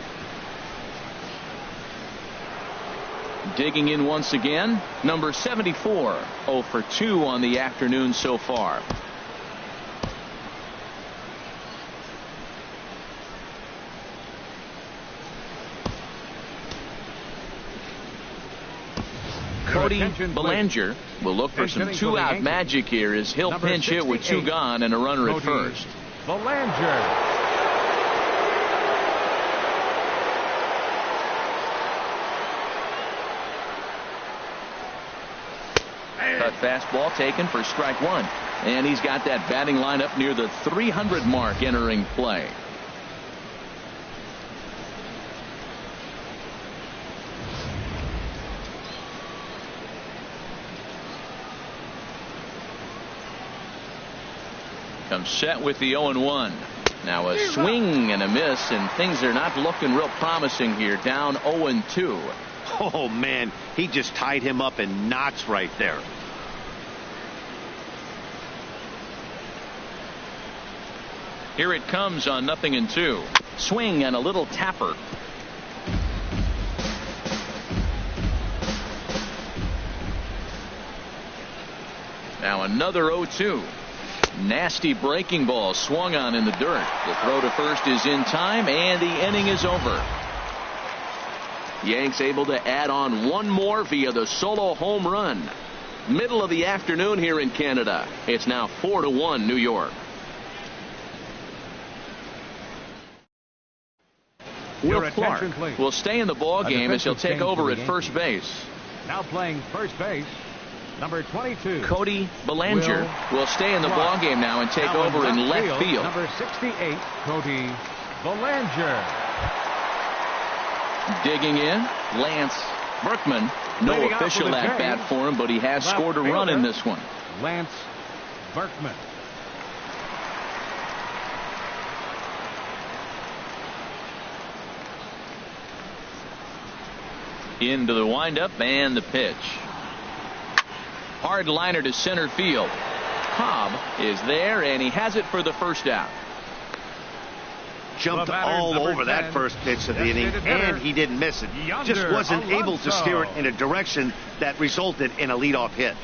Digging in once again, number 74, 0 for 2 on the afternoon so far. Cody Bellinger will look for some 2-out magic here as he'll pinch hit with 2 gone and a runner at first. Bellinger. Cut fastball taken for strike 1. And he's got that batting line up near the 300 mark entering play. Comes set with the 0-1. Now a swing and a miss, and things are not looking real promising here. Down 0-2. Oh, man, he just tied him up in knots right there. Here it comes on 0-2. Swing and a little tapper. Now another 0-2. Nasty breaking ball swung on in the dirt. The throw to first is in time, and the inning is over. Yanks able to add on one more via the solo home run. Middle of the afternoon here in Canada. It's now 4-1 New York. Will Clark will stay in the ball game as he'll take over at first base. Now playing first base, number 22. Cody Bellinger will stay in the ball game now and take over in left field. Number 68, Cody Bellinger. Digging in, Lance Berkman. No official at bat for him, but he has scored a run in this one. Lance Berkman. Into the windup and the pitch. Hard liner to center field. Cobb is there, and he has it for the first out. jumped all over that first pitch of the inning, and he didn't miss it. Just wasn't able to steer it in a direction that resulted in a leadoff hit.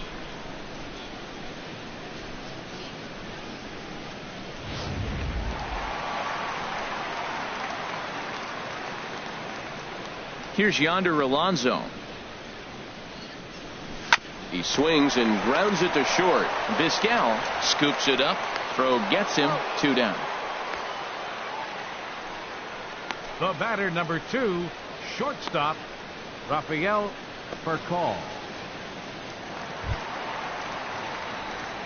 Here's Yonder Alonso. He swings and grounds it to short. Vizquel scoops it up. Throw gets him. 2 down. The batter, number 2, shortstop, Rafael Furcal.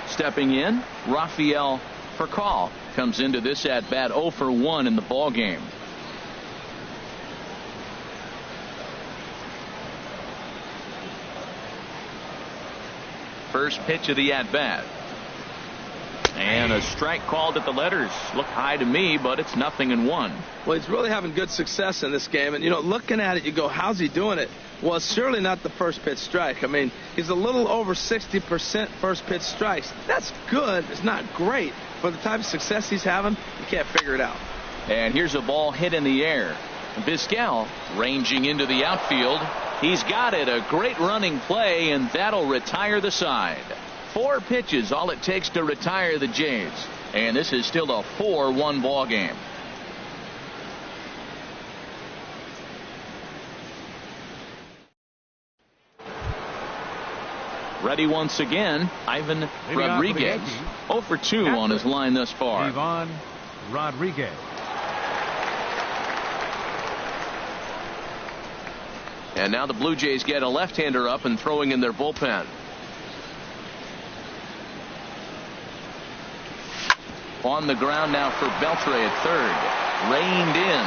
Stepping in, Rafael Furcal comes into this at bat 0 for 1 in the ball game. First pitch of the at bat. And a strike called at the letters. Looked high to me, but it's 0-1. Well, he's really having good success in this game. And, you know, looking at it, you go, how's he doing it? Well, it's surely not the first pitch strike. I mean, he's a little over 60% first pitch strikes. That's good. It's not great. For the type of success he's having, you can't figure it out. And here's a ball hit in the air. Vizquel ranging into the outfield. He's got it. A great running play, and that'll retire the side. 4 pitches, all it takes to retire the Jays. And this is still a 4-1 ball game. Ready once again, Ivan Rodriguez. 0 for 2 on his line thus far. Ivan Rodriguez. And now the Blue Jays get a left-hander up and throwing in their bullpen. On the ground now for Beltre at third. Reined in.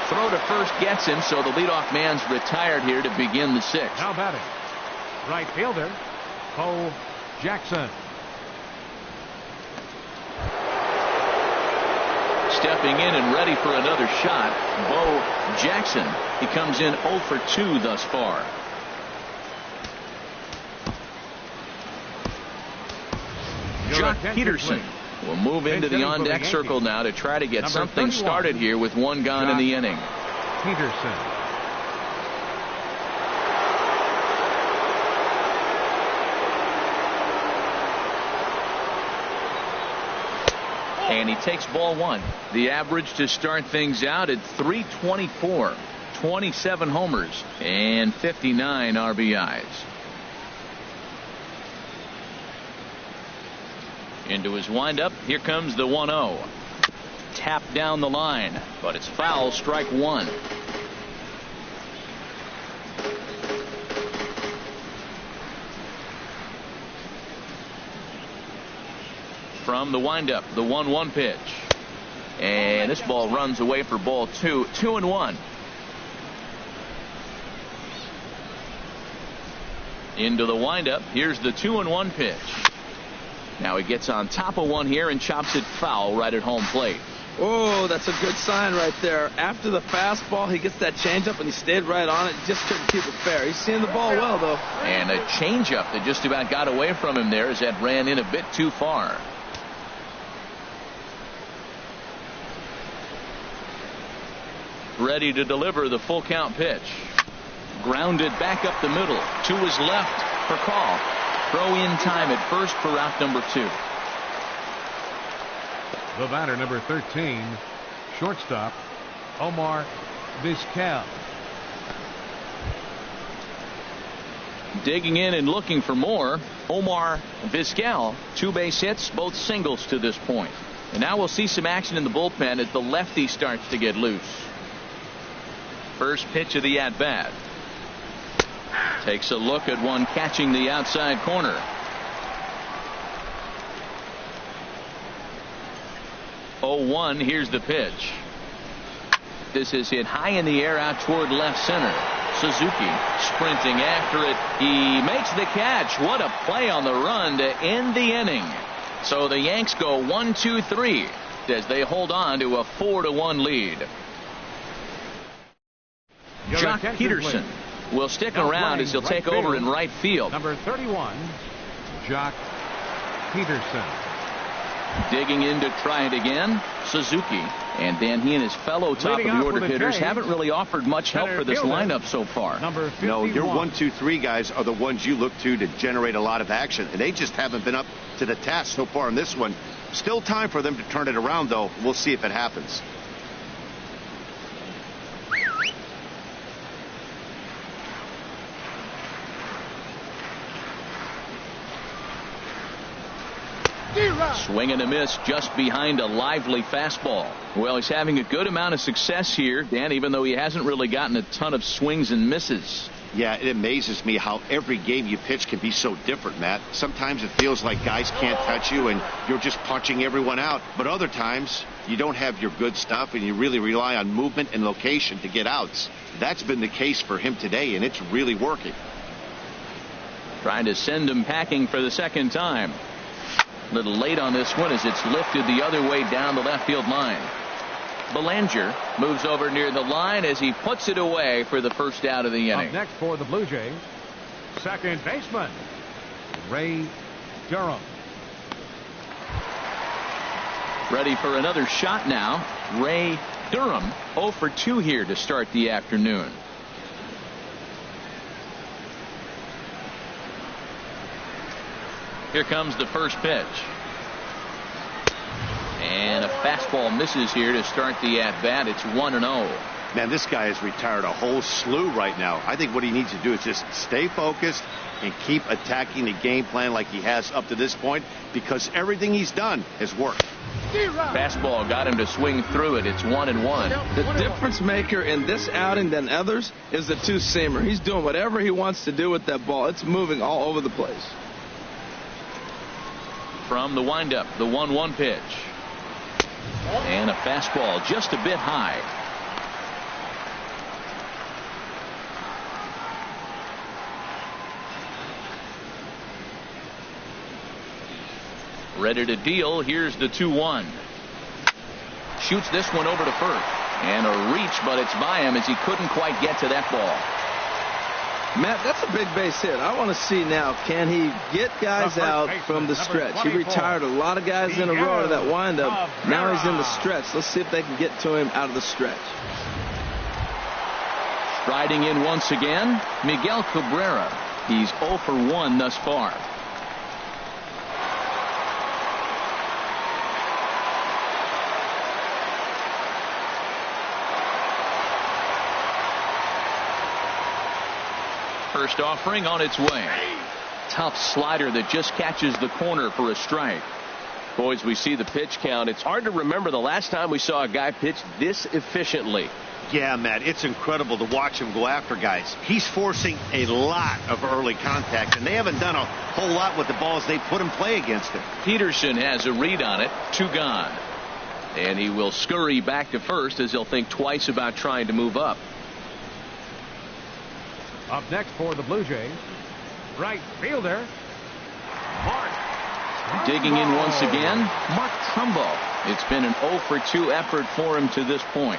Throw to first gets him, so the leadoff man's retired here to begin the 6th. Now batting, right fielder, Bo Jackson. Stepping in and ready for another shot, Bo Jackson. He comes in 0 for 2 thus far. Jock Peterson will move into the on-deck circle now to try to get something started here with 1 gone in the inning. Peterson. And he takes ball 1. The average to start things out at .324. 27 homers and 59 RBIs. Into his windup. Here comes the 1-0. Tapped down the line, but it's foul. Strike 1. From the windup, the 1-1 pitch. And this ball runs away for ball 2. 2-1. Into the windup. Here's the 2-1 pitch. Now he gets on top of one here and chops it foul right at home plate. Oh, that's a good sign right there. After the fastball, he gets that changeup and he stayed right on it. Just couldn't keep it fair. He's seeing the ball well, though. And a changeup that just about got away from him there as that ran in a bit too far. Ready to deliver the full count pitch. Grounded back up the middle to his left for call. Throw in time at first for out number 2. The batter, number 13, shortstop, Omar Vizquel. Digging in and looking for more, Omar Vizquel. 2 base hits, both singles to this point. And now we'll see some action in the bullpen as the lefty starts to get loose. First pitch of the at-bat. Takes a look at one catching the outside corner. 0-1. Here's the pitch. This is hit high in the air out toward left center. Suzuki sprinting after it. He makes the catch. What a play on the run to end the inning. So the Yanks go 1-2-3 as they hold on to a 4-1 lead. Jock Peterson will stick around as he'll take over in right field. Number 31, Jock Peterson. Digging in to try it again. Suzuki And Dan, he and his fellow top-of-the-order hitters haven't really offered much help for this lineup so far. No, your 1, 2, 3 guys are the ones you look to generate a lot of action, and they just haven't been up to the task so far in this one. Still time for them to turn it around, though. We'll see if it happens. Swing and a miss just behind a lively fastball. Well, he's having a good amount of success here, Dan, even though he hasn't really gotten a ton of swings and misses. Yeah, it amazes me how every game you pitch can be so different, Matt. Sometimes it feels like guys can't touch you and you're just punching everyone out. But other times, you don't have your good stuff and you really rely on movement and location to get outs. That's been the case for him today, and it's really working. Trying to send him packing for the second time. A little late on this one as it's lifted the other way down the left field line. Belanger moves over near the line as he puts it away for the first out of the inning. Up next for the Blue Jays, second baseman, Ray Durham. Ready for another shot now. Ray Durham 0 for 2 here to start the afternoon. Here comes the first pitch. And a fastball misses here to start the at-bat. It's 1-0. Man, this guy has retired a whole slew right now. I think what he needs to do is just stay focused and keep attacking the game plan like he has up to this point, because everything he's done has worked. Fastball got him to swing through it. It's 1-1. The difference maker in this outing than others is the two-seamer. He's doing whatever he wants to do with that ball. It's moving all over the place. From the windup, the 1-1 pitch. And a fastball just a bit high. Ready to deal. Here's the 2-1. Shoots this one over to first. And a reach, but it's by him as he couldn't quite get to that ball. Matt, that's a big base hit. I want to see now, can he get guys out from the stretch? He retired a lot of guys in a row to that windup. Now he's in the stretch. Let's see if they can get to him out of the stretch. Striding in once again, Miguel Cabrera. He's 0 for 1 thus far. First offering on its way. Tough slider that just catches the corner for a strike. Boys, we see the pitch count. It's hard to remember the last time we saw a guy pitch this efficiently. Yeah, Matt, it's incredible to watch him go after guys. He's forcing a lot of early contact, and they haven't done a whole lot with the balls they put in play against him. Peterson has a read on it. 2 gone. And he will scurry back to first as he'll think twice about trying to move up. Up next for the Blue Jays, right fielder, Mark Trumbo. Digging in once again, Mark Trumbo. It's been an 0 for 2 effort for him to this point.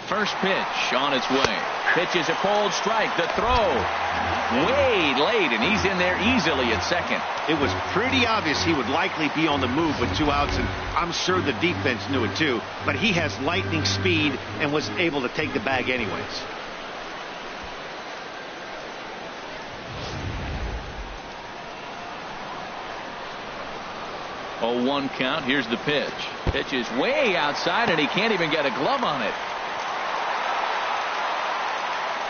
First pitch on its way. Pitch is a cold strike. The throw way late, and he's in there easily at second. It was pretty obvious he would likely be on the move with 2 outs, and I'm sure the defense knew it too, but he has lightning speed and was able to take the bag anyways. Oh, 1 count. Here's the pitch. Pitch is way outside, and he can't even get a glove on it.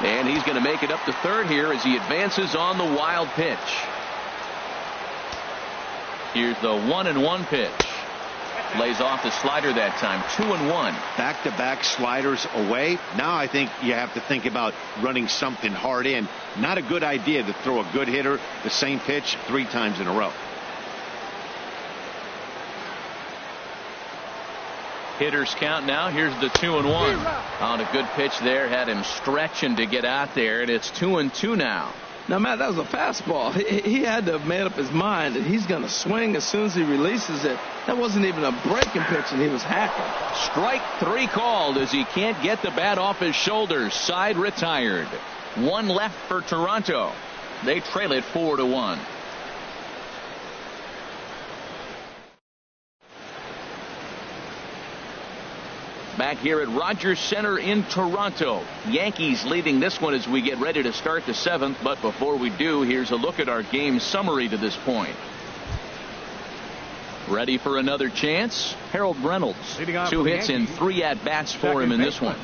And he's going to make it up to third here as he advances on the wild pitch. Here's the 1-1 pitch. Lays off the slider that time. 2-1. Back-to-back sliders away. Now I think you have to think about running something hard in. Not a good idea to throw a good hitter the same pitch 3 times in a row. Hitters count now. Here's the 2-1. On a good pitch there. Had him stretching to get out there, and it's 2-2 now. Now, Matt, that was a fastball. He had to have made up his mind that he's going to swing as soon as he releases it. That wasn't even a breaking pitch, and he was hacking. Strike 3 called as he can't get the bat off his shoulders. Side retired. 1 left for Toronto. They trail it 4-1. Back here at Rogers Center in Toronto. Yankees leading this one as we get ready to start the 7th. But before we do, here's a look at our game summary to this point. Ready for another chance? Harold Reynolds. 2 hits and 3 at-bats for him in this one.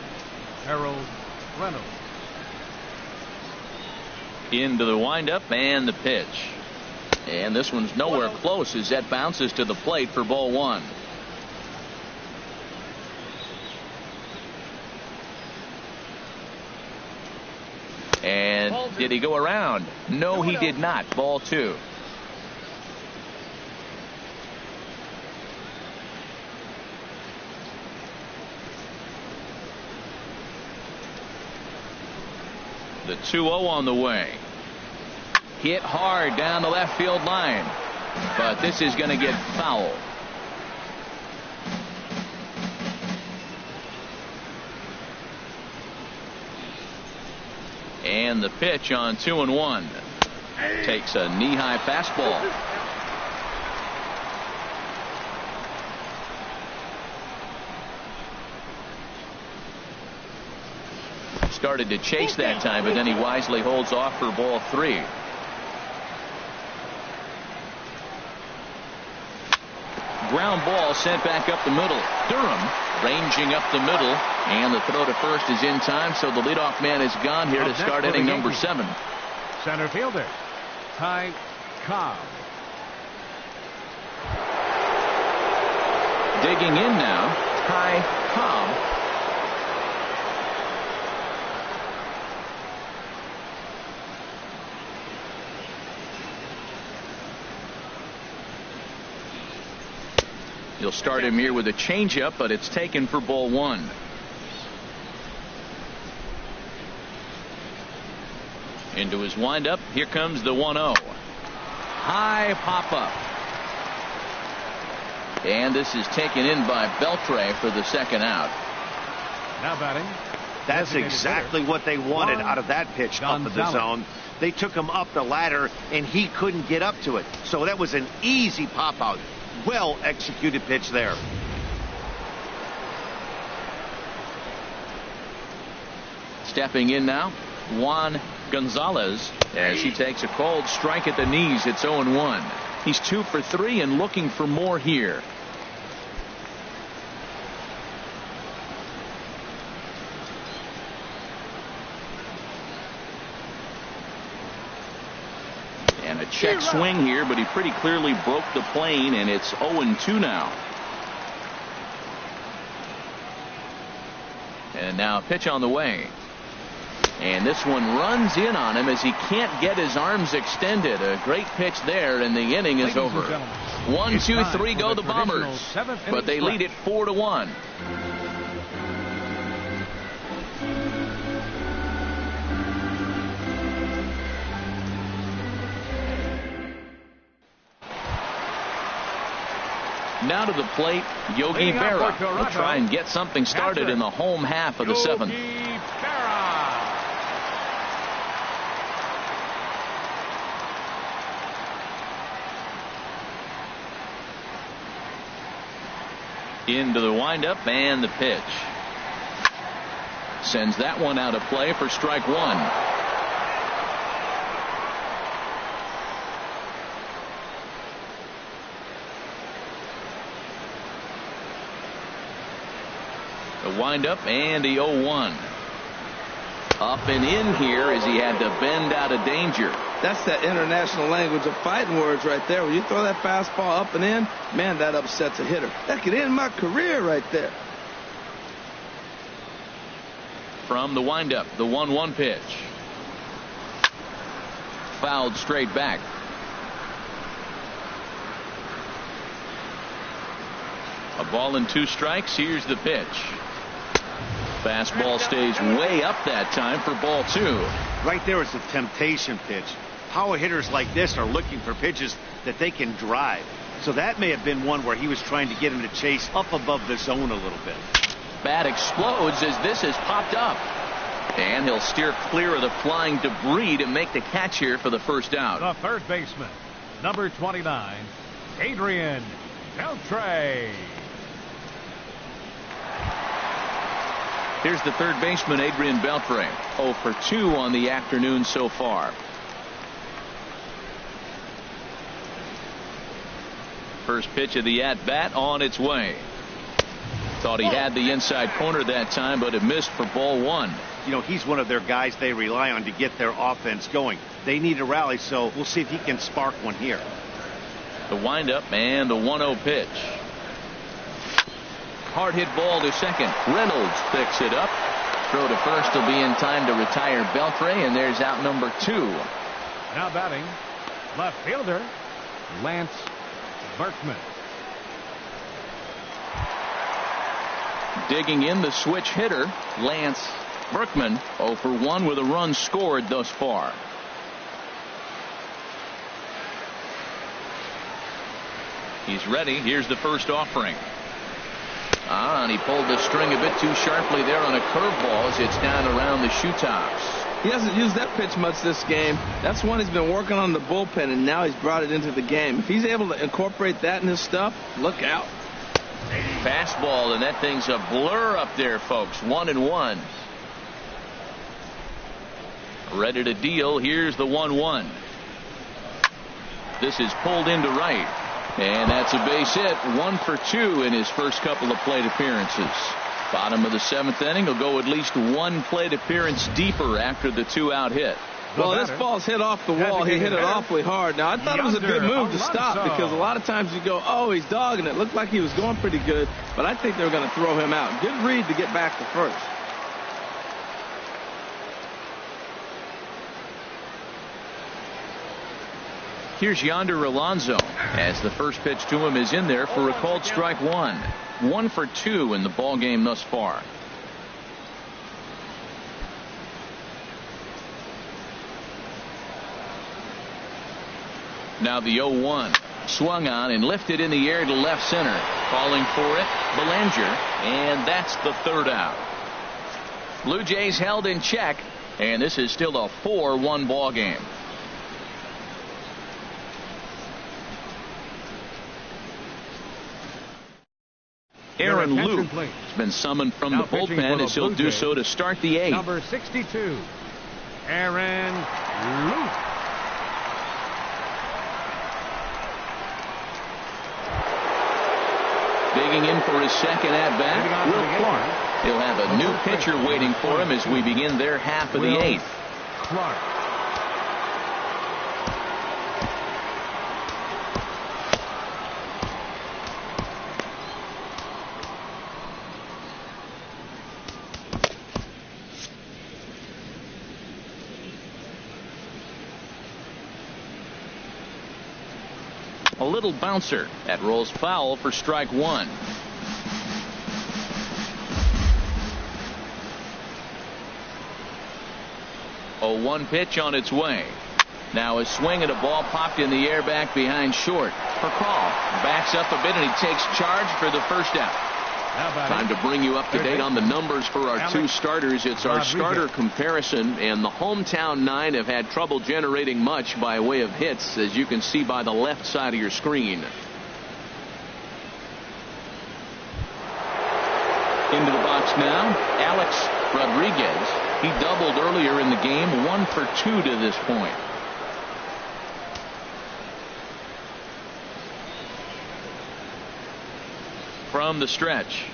Harold Reynolds. Into the windup and the pitch. And this one's nowhere close as that bounces to the plate for ball 1. And did he go around? No, he did not. Ball 2. The 2-0 on the way. Hit hard down the left field line. But this is going to get foul. And the pitch on 2-1. Takes a knee-high fastball. Started to chase that time, but then he wisely holds off for ball 3. Ground ball sent back up the middle. Durham ranging up the middle, and the throw to first is in time, so the leadoff man is gone here to start inning number 7. Center fielder, Ty Cobb. Digging in now, Ty Cobb. You'll start him here with a changeup, but it's taken for ball 1. Into his windup. Here comes the 1-0. High pop up. And this is taken in by Beltre for the second out. Now batting. That's exactly what they wanted out of that pitch up in the zone. They took him up the ladder, and he couldn't get up to it. So that was an easy pop out. Well executed pitch there. Stepping in now, Juan Gonzalez, as he takes a cold strike at the knees. It's 0-1. He's 2 for 3 and looking for more here. And a check swing here, but he pretty clearly broke the plane, and it's 0-2 now. And now a pitch on the way. And this one runs in on him as he can't get his arms extended. A great pitch there, and the inning is over. 1, 2, 3 go the Bombers, but they lead it 4-1. Now to the plate, Yogi Berra will try and get something started in the home half of the 7th. Into the windup and the pitch. Sends that one out of play for strike 1. The windup and the 0-1. Up and in here as he had to bend out of danger. That's that international language of fighting words right there. When you throw that fastball up and in, man, that upsets a hitter. That could end my career right there. From the windup, the 1-1 pitch. Fouled straight back. A ball and 2 strikes. Here's the pitch. Fastball stays way up that time for ball 2. Right there is a temptation pitch. Power hitters like this are looking for pitches that they can drive. So that may have been one where he was trying to get him to chase up above the zone a little bit. Bat explodes as this has popped up. And he'll steer clear of the flying debris to make the catch here for the first out. The third baseman, number 29, Adrian Beltre. Here's the third baseman, Adrian Beltre. 0 for 2 on the afternoon so far. First pitch of the at-bat on its way. Thought he had the inside corner that time, but it missed for ball 1. You know, he's one of their guys they rely on to get their offense going. They need a rally, so we'll see if he can spark one here. The windup and the 1-0 pitch. Hard hit ball to second. Reynolds picks it up. Throw to first will be in time to retire Beltre, and there's out number 2. Now batting, left fielder, Lance Berkman. Digging in the switch hitter, Lance Berkman. 0 for 1 with a run scored thus far. He's ready. Here's the first offering. And he pulled the string a bit too sharply there on a curveball as it's down around the shoe tops. He hasn't used that pitch much this game. That's one he's been working on the bullpen, and now he's brought it into the game. If he's able to incorporate that in his stuff, look out. Fastball, and that thing's a blur up there, folks. 1-1. Ready to deal. Here's the 1-1. This is pulled into right. And that's a base hit. 1 for 2 in his first couple of plate appearances. Bottom of the 7th inning. He'll go at least 1 plate appearance deeper after the 2-out hit. Well, this ball's hit off the wall. He hit it awfully hard. Now, I thought it was a good move to stop, because a lot of times you go, oh, he's dogging it. Looked like he was going pretty good, but I think they were going to throw him out. Good read to get back to first. Here's Yonder Alonso as the first pitch to him is in there for a called strike 1. 1 for 2 in the ball game thus far. Now the 0-1. Swung on and lifted in the air to left center. Calling for it, Belanger, and that's the third out. Blue Jays held in check, and this is still a 4-1 ball game. Aaron Luke has been summoned from the bullpen as he'll do so to start the 8th. Number 62, Aaron Luke. Digging in for his second at-bat, Will Clark. He'll have a new pitcher waiting for him as we begin their half of the 8th. Clark. A little bouncer that rolls foul for strike 1. A 1 pitch on its way. Now a swing and a ball popped in the air back behind short. Percal backs up a bit and he takes charge for the first out. Time to bring you up to date on the numbers for our 2 starters. It's our starter comparison, and the hometown 9 have had trouble generating much by way of hits, as you can see by the left side of your screen. Into the box now, Alex Rodriguez. He doubled earlier in the game, 1 for 2 to this point. From the stretch.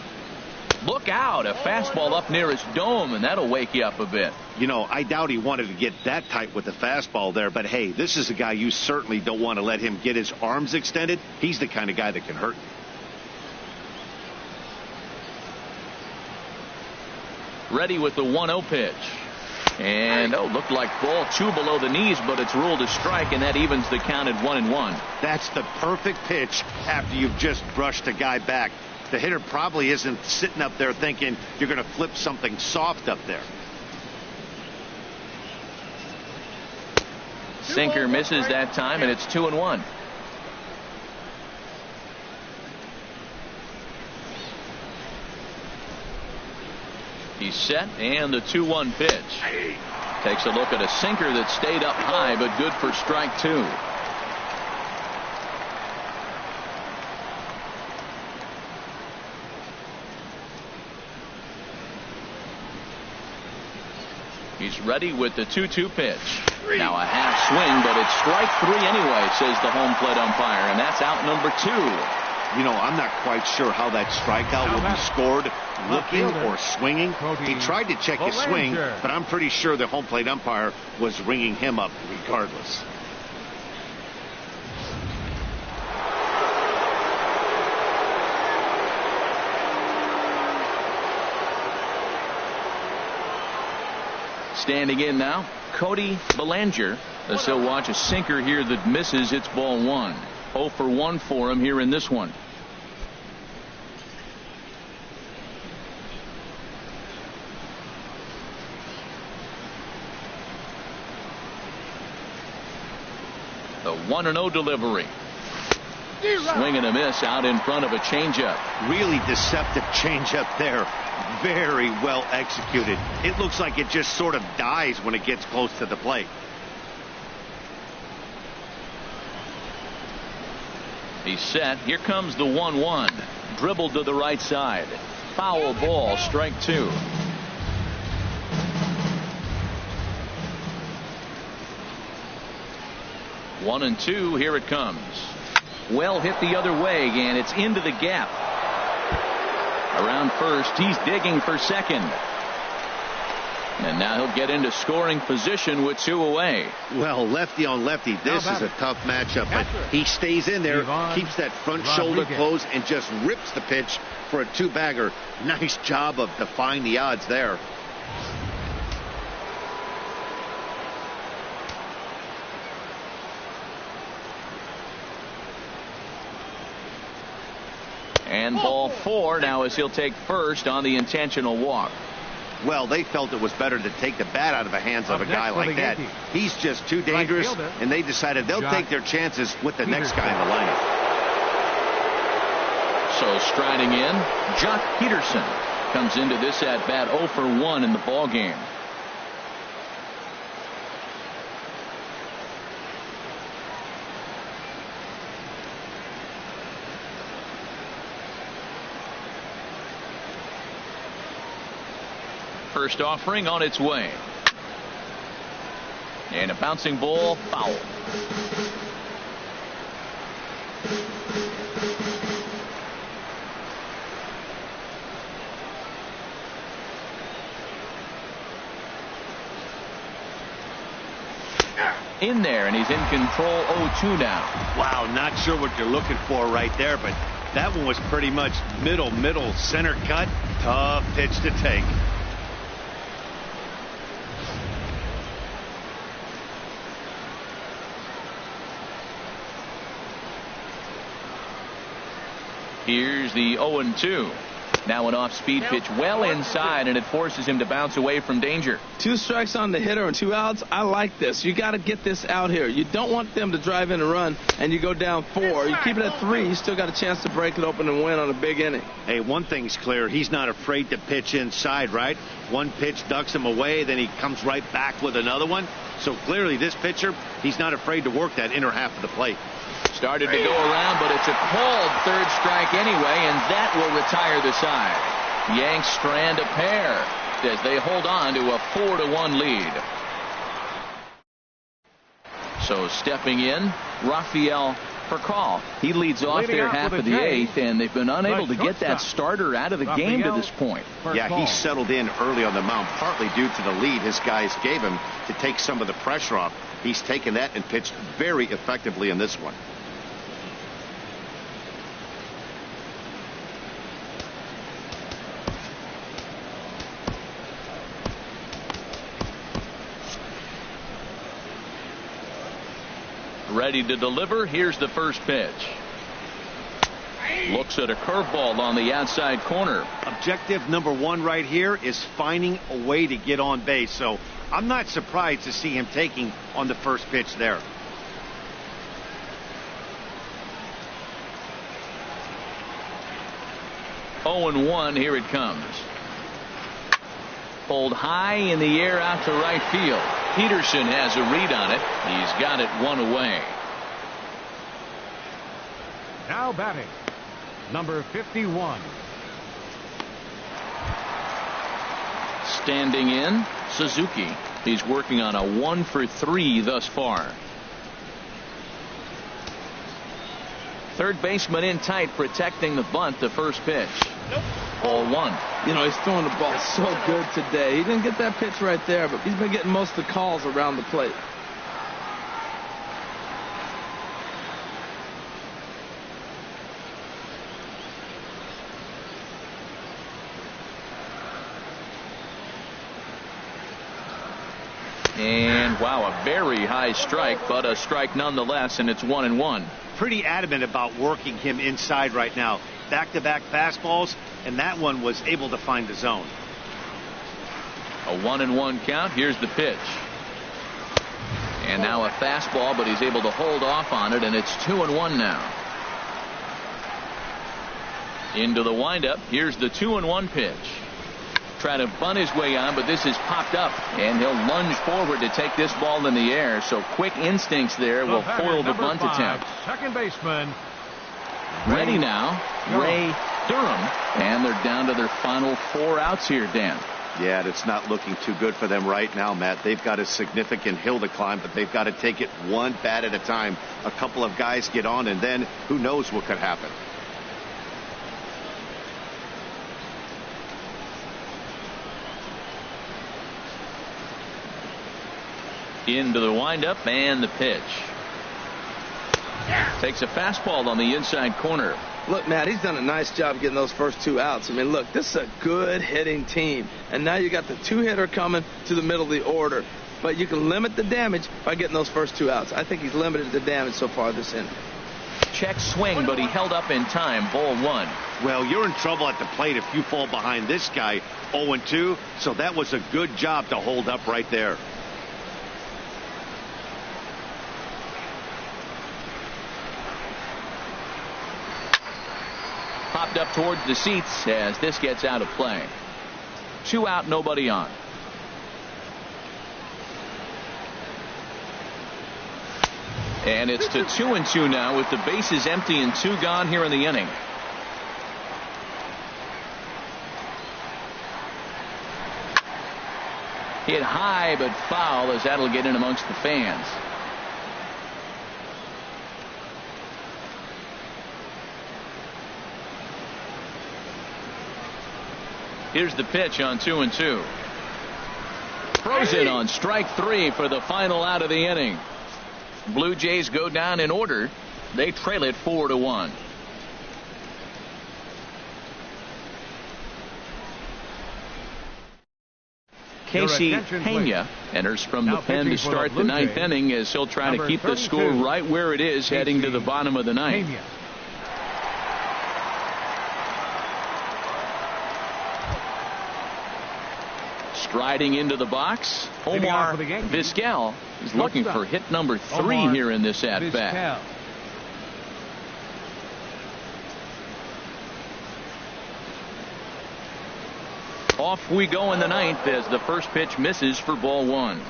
Look out, a fastball up near his dome, and that'll wake you up a bit. You know, I doubt he wanted to get that tight with the fastball there, but hey, this is a guy you certainly don't want to let him get his arms extended. He's the kind of guy that can hurt you. Ready with the 1-0 pitch. And looked like ball 2 below the knees, but it's ruled a strike, and that evens the count at 1-1. That's the perfect pitch after you've just brushed a guy back. The hitter probably isn't sitting up there thinking you're going to flip something soft up there. Sinker misses that time, and it's 2-1. He's set, and the 2-1 pitch. Takes a look at a sinker that stayed up high, but good for strike 2. He's ready with the 2-2 pitch. Now a half swing, but it's strike 3 anyway, says the home plate umpire, and that's out number 2. You know, I'm not quite sure how that strikeout will be scored, looking or swinging. He tried to check his swing, but I'm pretty sure the home plate umpire was ringing him up regardless. Standing in now, Cody Bellinger, as he'll watch a sinker here that misses. It's ball 1. 0 for 1 for him here in this one. The 1-0 delivery. Swing and a miss out in front of a changeup. Really deceptive changeup there. Very well executed. It looks like it just sort of dies when it gets close to the plate. He's set. Here comes the 1-1. Dribbled to the right side. Foul ball, strike 2. One and 2. Here it comes. Well hit the other way, and it's into the gap. Around first, he's digging for second. And now he'll get into scoring position with 2 away. Well, lefty on lefty, this is a tough matchup, but he stays in there, keeps that front shoulder closed, and just rips the pitch for a 2-bagger. Nice job of defying the odds there. And ball 4 now as he'll take first on the intentional walk. Well, they felt it was better to take the bat out of the hands of a guy like that. He's just too dangerous, and they decided they'll take their chances with the next guy in the lineup. So striding in, Jock Peterson comes into this at bat 0 for 1 in the ball game. First offering on its way. And a bouncing ball, foul. In there, and he's in control 0-2 now. Wow, not sure what you're looking for right there, but that one was pretty much middle, center cut. Tough pitch to take. Here's the 0-2. Now an off-speed pitch well inside, and it forces him to bounce away from danger. 2 strikes on the hitter and 2 outs. I like this. You got to get this out here. You don't want them to drive in a run, and you go down 4. You keep it at 3, you still got a chance to break it open and win on a big inning. Hey, one thing's clear. He's not afraid to pitch inside, right? One pitch ducks him away, then he comes right back with another one. So clearly this pitcher, he's not afraid to work that inner half of the plate. Started to go around, but it's a called 3rd strike anyway, and that will retire the side. Yanks strand a pair as they hold on to a 4-1 lead. So stepping in, Rafael Percal. He leads off their half of the 8th, and they've been unable to get that starter out of the game to this point. Yeah, he settled in early on the mound, partly due to the lead his guys gave him to take some of the pressure off. He's taken that and pitched very effectively in this one. Ready to deliver. Here's the first pitch. Looks at a curveball on the outside corner. Objective number 1 right here is finding a way to get on base. So I'm not surprised to see him taking on the first pitch there. Oh, 0-1. Here it comes. Pulled high in the air out to right field. Peterson has a read on it. He's got it one away. Now batting, number 51. Standing in, Suzuki. He's working on a 1-for-3 thus far. Third baseman in tight, protecting the bunt. The first pitch. Ball 1. You know, he's throwing the ball so good today. He didn't get that pitch right there, but he's been getting most of the calls around the plate. And wow, a very high strike, but a strike nonetheless, and it's 1-1. Pretty adamant about working him inside right now. Back-to-back fastballs, and that one was able to find the zone. A 1-1 count. Here's the pitch. And now a fastball, but he's able to hold off on it, and it's 2-1 now. Into the windup. Here's the 2-1 pitch. Trying to bunt his way on, but this is popped up, and he'll lunge forward to take this ball in the air. So quick instincts there will foil the bunt attempt. Second baseman. Ready now, Ray Durham, and they're down to their final 4 outs here, Dan. Yeah, it's not looking too good for them right now, Matt. They've got a significant hill to climb, but they've got to take it one bat at a time. A couple of guys get on, and then who knows what could happen. Into the windup and the pitch. Takes a fastball on the inside corner. Look, Matt, he's done a nice job getting those first 2 outs. I mean, look, this is a good hitting team. And now you got the 2-hitter coming to the middle of the order. But you can limit the damage by getting those first 2 outs. I think he's limited the damage so far this inning. Check swing, but he held up in time. Ball 1. Well, you're in trouble at the plate if you fall behind this guy 0-2. So that was a good job to hold up right there. Popped up towards the seats as this gets out of play. 2 out, nobody on. And it's to 2-2 now with the bases empty and 2 gone here in the inning. Hit high but foul as that'll get in amongst the fans. Here's the pitch on 2-2. Throws it on strike 3 for the final out of the inning. Blue Jays go down in order. They trail it 4-1. Casey Pena enters from the pen to start the 9th inning as he'll try to keep the score right where it is heading to the bottom of the 9th. Striding into the box, Omar Vizquel is looking for hit number 3 here in this at-bat. Off we go in the 9th as the first pitch misses for ball 1.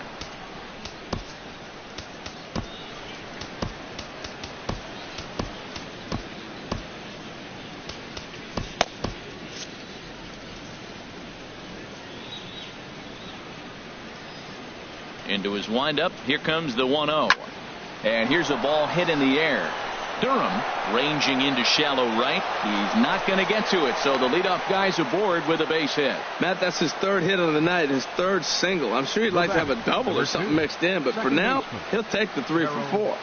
Into his windup. Here comes the 1-0. And here's a ball hit in the air. Durham ranging into shallow right. He's not going to get to it, so the leadoff guy's aboard with a base hit. Matt, that's his 3rd hit of the night, his 3rd single. I'm sure he'd like to have a double or something mixed in, but for now, he'll take the 3 for 4.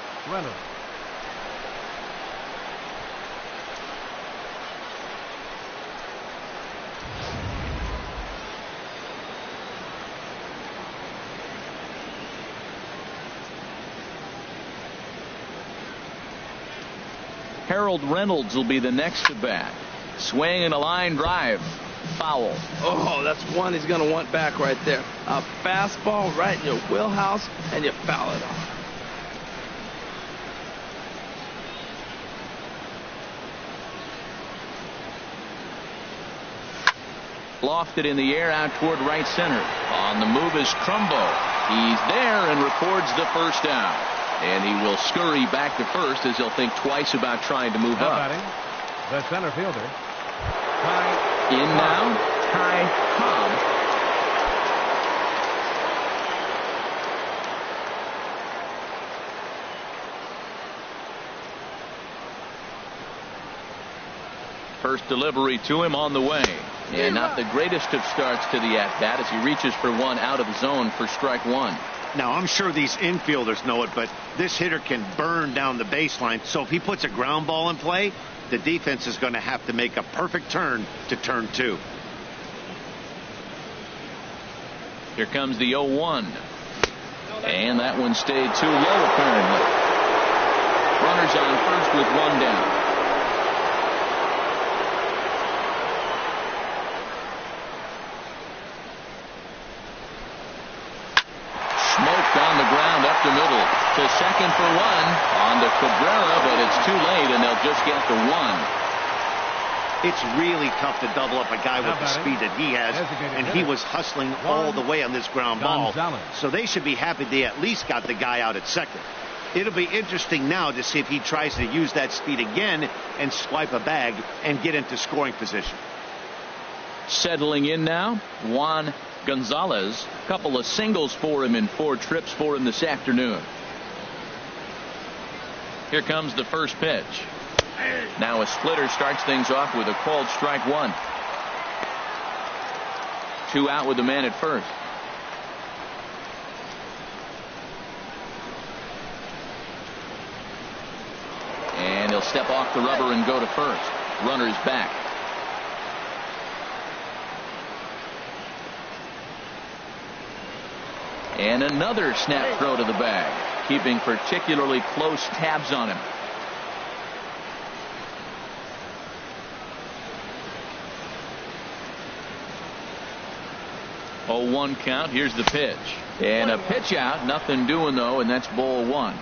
Harold Reynolds will be the next to bat. Swing and a line drive. Foul. Oh, that's one he's going to want back right there. A fastball right in your wheelhouse, and you foul it off. Lofted in the air out toward right center. On the move is Trumbo. He's there and records the first down. And he will scurry back to first as he'll think twice about trying to move up. The center fielder. In now, Ty Cobb. First delivery to him on the way. And not the greatest of starts to the at-bat as he reaches for one out of the zone for strike one. Now, I'm sure these infielders know it, but this hitter can burn down the baseline. So if he puts a ground ball in play, the defense is going to have to make a perfect turn to turn two. Here comes the 0-1. And that one stayed too low, apparently. Runners on first with one down. On the ground up the middle to second for one on the Cabrera, but it's too late and they'll just get the one. It's really tough to double up a guy with the speed that he has, and he was hustling all the way on this ground ball. So they should be happy they at least got the guy out at second. It'll be interesting now to see if he tries to use that speed again and swipe a bag and get into scoring position. Settling in now, Juan Gonzalez. A couple of singles for him in 4 trips for him this afternoon. Here comes the first pitch. Now a splitter starts things off with a called strike one. 2 out with the man at first. And he'll step off the rubber and go to first. Runner's back. And another snap throw to the bag, keeping particularly close tabs on him. Oh, 1 count. Here's the pitch. And a pitch out. Nothing doing, though, and that's ball 1.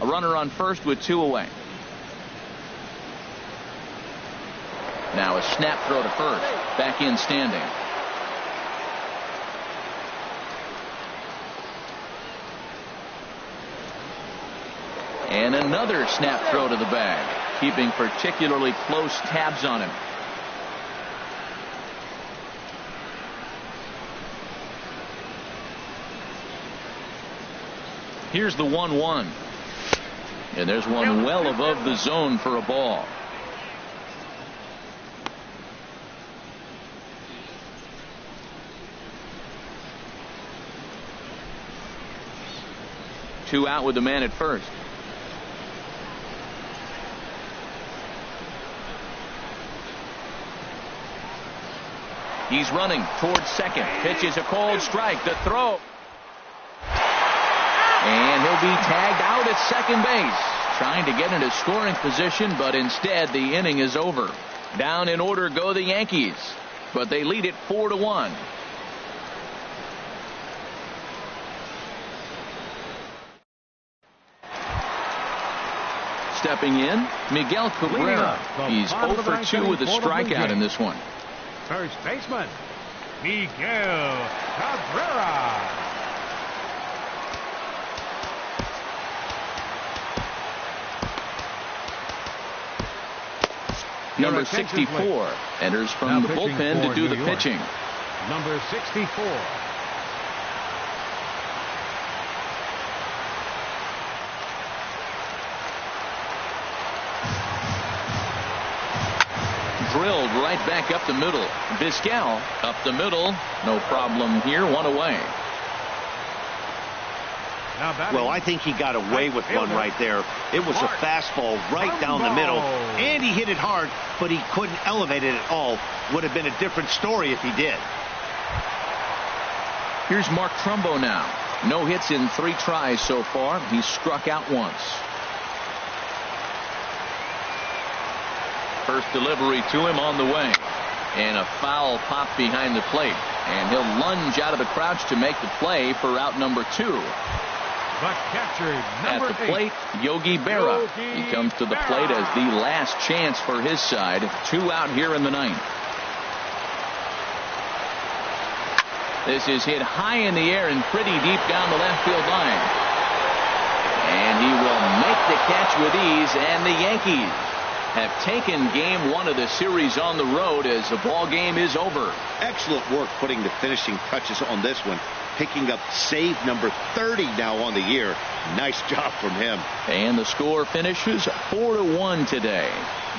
A runner on first with 2 away. Now a snap throw to first. Back in standing. And another snap throw to the bag, keeping particularly close tabs on him. Here's the 1-1. And there's one well above the zone for a ball. Two out with the man at first. He's running towards second. Pitch is a called strike. The throw. And he'll be tagged out at second base. Trying to get into scoring position, but instead the inning is over. Down in order go the Yankees, but they lead it 4-1. Stepping in, Miguel Cabrera. He's 0 for 2 with a strikeout in this one. First baseman, Miguel Cabrera. Number 64 enters from the bullpen to do the pitching. Number 64. Drilled right back up the middle. Vizquel up the middle. No problem here. 1 away. Well, I think he got away with one right there. It was a fastball right down the middle, and he hit it hard, but he couldn't elevate it at all. Would have been a different story if he did. Here's Mark Trumbo now. No hits in 3 tries so far. He's struck out once. First delivery to him on the way. And a foul pop behind the plate. And he'll lunge out of the crouch to make the play for out number 2. The catcher, At number the 8. plate, Yogi Berra. He comes to the plate as the last chance for his side. 2 out here in the 9th. This is hit high in the air and pretty deep down the left field line. And he will make the catch with ease, and the Yankees have taken game 1 of the series on the road as the ball game is over. Excellent work putting the finishing touches on this one. Picking up save number 30 now on the year. Nice job from him. And the score finishes 4-1 today.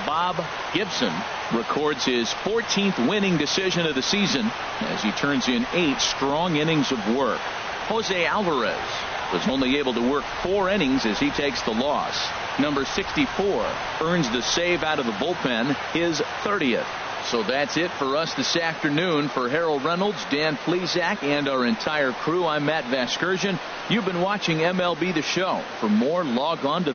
Bob Gibson records his 14th winning decision of the season as he turns in 8 strong innings of work. Jose Alvarez was only able to work 4 innings as he takes the loss. Number 64 earns the save out of the bullpen, his 30th. So that's it for us this afternoon. For Harold Reynolds, Dan Plesac, and our entire crew, I'm Matt Vasgersian. You've been watching MLB The Show. For more, log on to